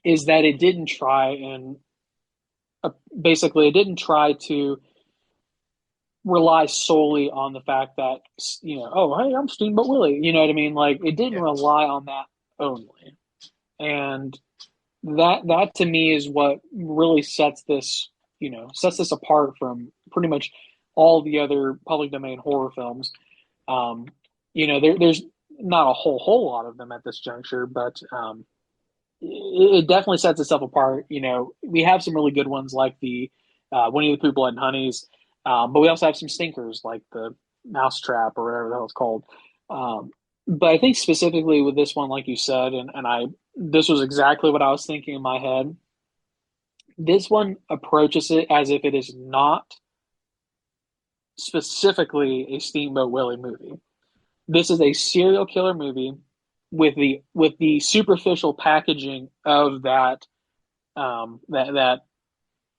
[SPEAKER 2] is that it didn't try and basically it didn't try to rely solely on the fact that oh, hey, I'm Steamboat Willie. You know what I mean? Like, it didn't
[SPEAKER 1] Yeah.
[SPEAKER 2] rely on that only, and that to me is what really sets this apart from pretty much all the other public domain horror films. There's not a whole lot of them at this juncture, but it definitely sets itself apart. We have some really good ones like the Winnie the Pooh Blood and Honeys, but we also have some stinkers like the Mousetrap or whatever the hell it's called. But I think specifically with this one, like you said, and this was exactly what I was thinking in my head. This one approaches it as if it is not specifically a Steamboat Willie movie. This is a serial killer movie with the superficial packaging of that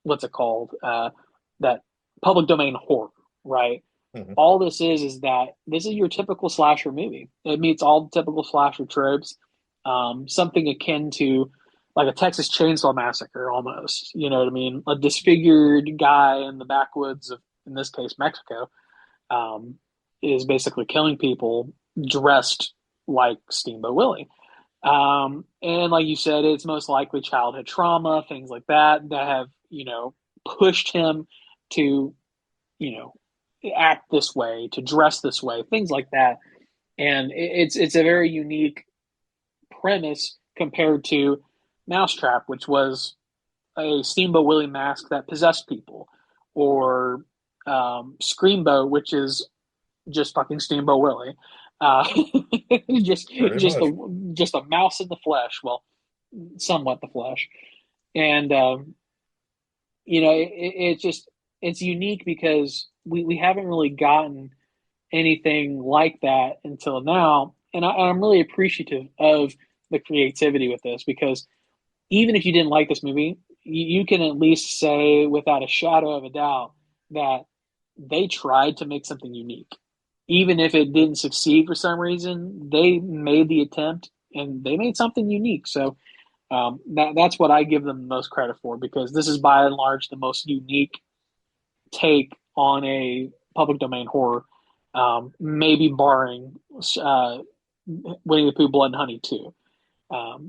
[SPEAKER 2] what's it called, that public domain horror, right?
[SPEAKER 1] Mhm.
[SPEAKER 2] All this is that this is your typical slasher movie. It meets all the typical slasher tropes, something akin to like a Texas Chainsaw Massacre almost. You know what I mean? A disfigured guy in the backwoods of, in this case, Mexico, um, is basically killing people dressed like Steamboat Willie. And like you said, it's most likely childhood trauma, things like that have, pushed him to, you know, act this way, to dress this way, things like that. And it's a very unique premise compared to Mousetrap, which was a Steamboat Willie mask that possessed people, or Screamboat, which is just fucking Steamboat Willie. Uh, just
[SPEAKER 1] Pretty
[SPEAKER 2] just
[SPEAKER 1] much.
[SPEAKER 2] a mouse in the flesh. Well, somewhat the flesh, and it's unique because we haven't really gotten anything like that until now, and I'm really appreciative of the creativity with this because even if you didn't like this movie, you can at least say without a shadow of a doubt that they tried to make something unique. even if it didn't succeed for some reason, they made the attempt and they made something unique. So that's what I give them the most credit for, because this is by and large the most unique take on a public domain horror, maybe barring Winnie the Pooh, Blood and Honey too.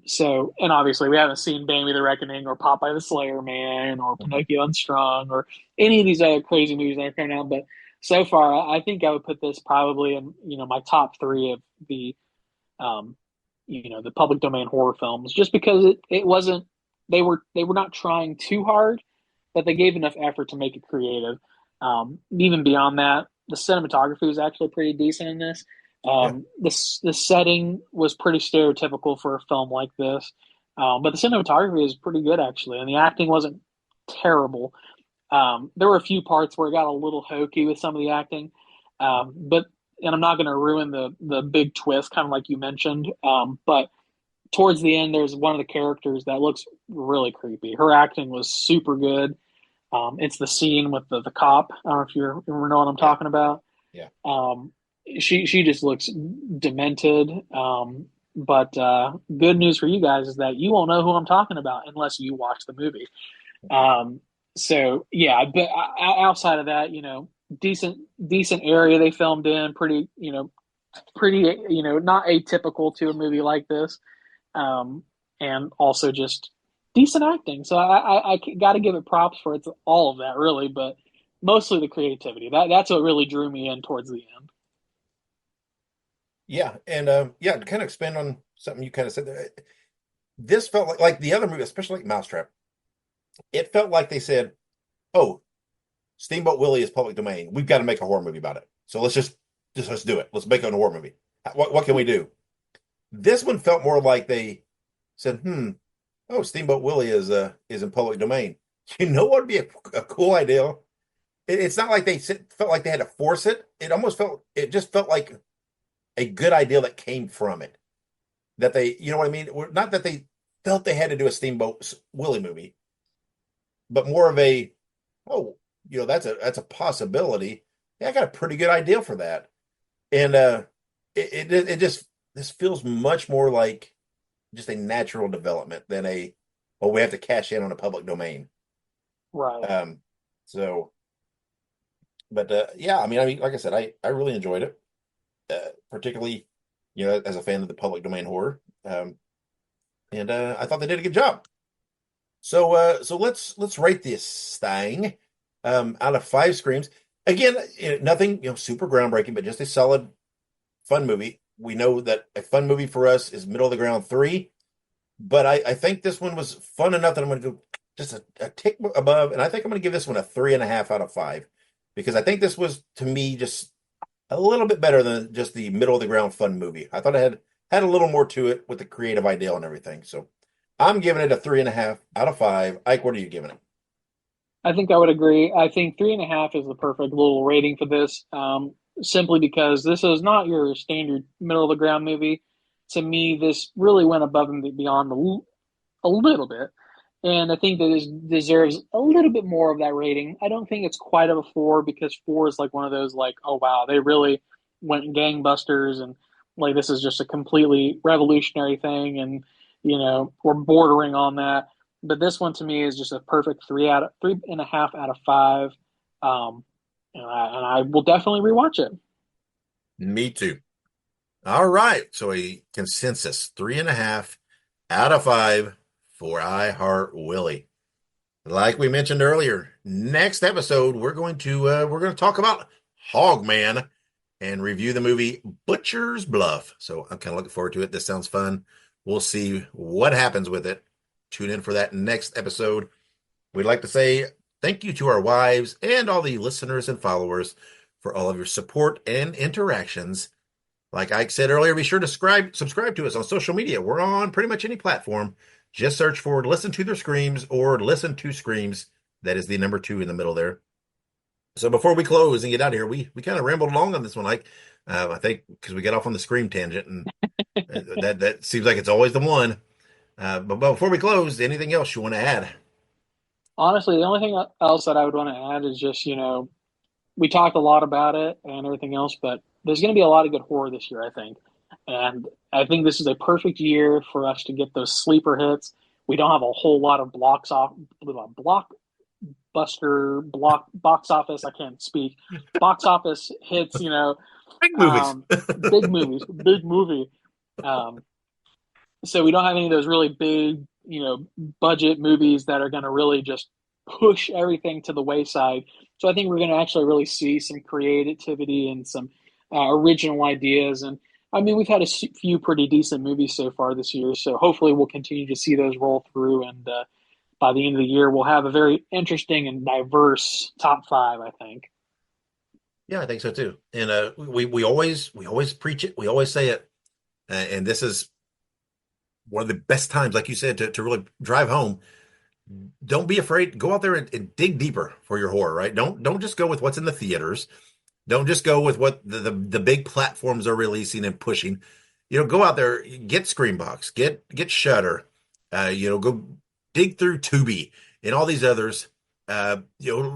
[SPEAKER 2] So, and obviously we haven't seen Bambi the Reckoning or Popeye the Slayer Man or Pinocchio Unstrung or any of these other crazy movies that are coming out. But so far, I think I would put this probably in, my top three of the, um, the public domain horror films, just because it wasn't, they were not trying too hard, but they gave enough effort to make it creative. Even beyond that, the cinematography was actually pretty decent in this.
[SPEAKER 1] Yeah.
[SPEAKER 2] The setting was pretty stereotypical for a film like this, but the cinematography is pretty good actually, and the acting wasn't terrible. There were a few parts where it got a little hokey with some of the acting, but and I'm not going to ruin the big twist, kind of like you mentioned. But towards the end, there's one of the characters that looks really creepy. Her acting was super good. It's the scene with the cop. I don't know if you know what I'm talking about.
[SPEAKER 1] Yeah.
[SPEAKER 2] She just looks demented. But good news for you guys is that you won't know who I'm talking about unless you watch the movie. So yeah, but outside of that, decent area they filmed in, pretty, not atypical to a movie like this, and also just decent acting. So I got to give it props for all of that, really, but mostly the creativity. That's what really drew me in towards the end.
[SPEAKER 1] Yeah, and yeah, to kind of expand on something you kind of said there, this felt like the other movie, especially like Mousetrap. It felt like they said, "Oh, Steamboat Willie is public domain. We've got to make a horror movie about it. So let's do it. Let's make it a horror movie. What can we do?" This one felt more like they said, oh, Steamboat Willie is in public domain. You know what would be a cool idea? It's not like felt like they had to force it. It just felt like a good idea that came from it. That they, you know what I mean? Not that they felt they had to do a Steamboat Willie movie, but more of a, oh, that's a possibility. Yeah, I got a pretty good idea for that. And it just, this feels much more like just a natural development than we have to cash in on a public domain.
[SPEAKER 2] Right.
[SPEAKER 1] So, but yeah, I mean, like I said, I really enjoyed it, particularly, as a fan of the public domain horror. And I thought they did a good job. So let's rate this thing out of 5 screams. Again, nothing super groundbreaking, but just a solid, fun movie. We know that a fun movie for us is middle of the ground 3, but I think this one was fun enough that I'm going to go just a tick above, and I think I'm going to give this one a 3.5 out of 5, because I think this was, to me, just a little bit better than just the middle of the ground fun movie. I thought it had a little more to it with the creative idea and everything. So I'm giving it a 3.5 out of 5. Ike, what are you giving it?
[SPEAKER 2] I think I would agree. I think 3.5 is the perfect little rating for this, simply because this is not your standard middle of the ground movie. To me, this really went above and beyond a little bit, and I think that this deserves a little bit more of that rating. I don't think it's quite of a 4, because 4 is like one of those, like, oh wow, they really went gangbusters, and like this is just a completely revolutionary thing, and we're bordering on that. But this one to me is just a perfect 3.5 out of 5. And I will definitely rewatch it.
[SPEAKER 1] Me too. All right. So a consensus 3.5 out of 5 for I Heart Willie. Like we mentioned earlier, next episode we're going to talk about Hogman and review the movie Butcher's Bluff. So I'm kind of looking forward to it. This sounds fun. We'll see what happens with it. Tune in for that next episode. We'd like to say thank you to our wives and all the listeners and followers for all of your support and interactions. Like Ike said earlier, be sure to subscribe to us on social media. We're on pretty much any platform. Just search for Listen to Their Screams or Listen to Screams. That is the number 2 in the middle there. So before we close and get out of here, we kind of rambled along on this one, Ike. I think because we got off on the Scream tangent, and that seems like it's always the one. But before we close, anything else you want to add?
[SPEAKER 2] Honestly, the only thing else that I would want to add is just, we talked a lot about it and everything else, but there's going to be a lot of good horror this year, I think. And I think this is a perfect year for us to get those sleeper hits. We don't have a whole lot of box office. I can't speak. Box office hits,
[SPEAKER 1] Big movies.
[SPEAKER 2] big movies, big movie. Um, so we don't have any of those really big, budget movies that are going to really just push everything to the wayside. So I think we're going to actually really see some creativity and some original ideas. And I mean, we've had a few pretty decent movies so far this year. So hopefully we'll continue to see those roll through. And by the end of the year, we'll have a very interesting and diverse top five, I think.
[SPEAKER 1] Yeah, I think so too. And we always preach it. We always say it. And this is one of the best times, like you said, to really drive home. Don't be afraid. Go out there and dig deeper for your horror, right? Don't just go with what's in the theaters. Don't just go with what the big platforms are releasing and pushing. Go out there, get Screambox, get Shudder, go dig through Tubi and all these others.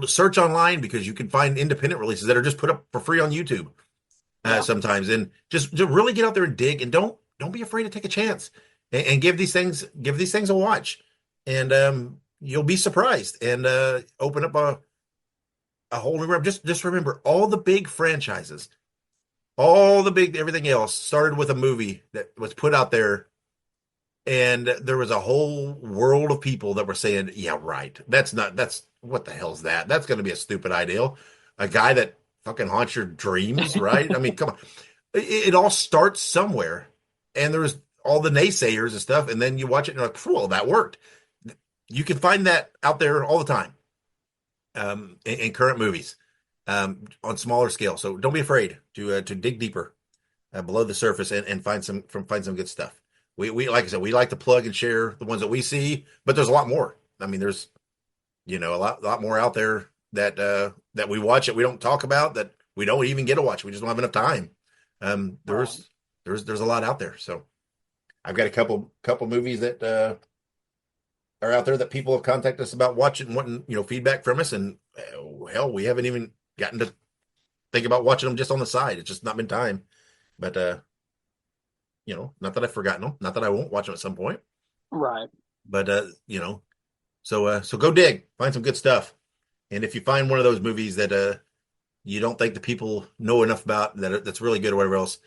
[SPEAKER 1] Search online because you can find independent releases that are just put up for free on YouTube sometimes, and just to really get out there and dig, and don't be afraid to take a chance and give these things a watch, and you'll be surprised and open up a whole new realm. Just remember, all the big franchises, everything else started with a movie that was put out there. And there was a whole world of people that were saying, yeah, right. What the hell's that? That's going to be a stupid idea. A guy that fucking haunts your dreams, right? I mean, come on. It all starts somewhere. And there's all the naysayers and stuff. And then you watch it and you're like, well, that worked. You can find that out there all the time in current movies on smaller scale. So don't be afraid to dig deeper below the surface and find some good stuff. We like I said, we like to plug and share the ones that we see, but there's a lot more. I mean, there's a lot more out there that we watch that we don't talk about, that we don't even get to watch. We just don't have enough time. There's a lot out there. So I've got a couple movies that are out there that people have contacted us about watching, wanting feedback from us, and hell, we haven't even gotten to think about watching them just on the side. It's just not been time, but. Not that I've forgotten them, not that I won't watch them at some point.
[SPEAKER 2] Right.
[SPEAKER 1] But, so go dig, find some good stuff. And if you find one of those movies that you don't think the people know enough about, that's really good or whatever else,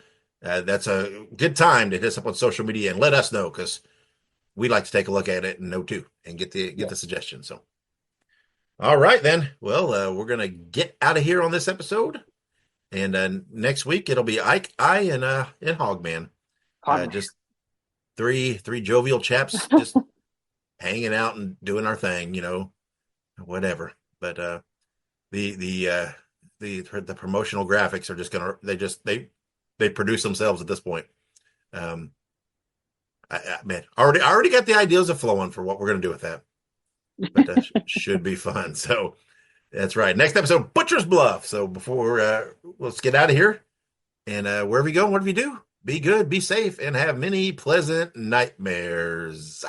[SPEAKER 1] that's a good time to hit us up on social media and let us know, because we like to take a look at it and know too, and get the suggestions. So, all right then. Well, we're going to get out of here on this episode. And next week it'll be Ike, and Hogman. Just three jovial chaps just hanging out and doing our thing, whatever. But the promotional graphics are just they produce themselves at this point. Man, I already got the ideas of flowing for what we're gonna do with that. But that should be fun. So that's right. Next episode, Butcher's Bluff. So before let's get out of here, and wherever you go, whatever you do, be good, be safe, and have many pleasant nightmares.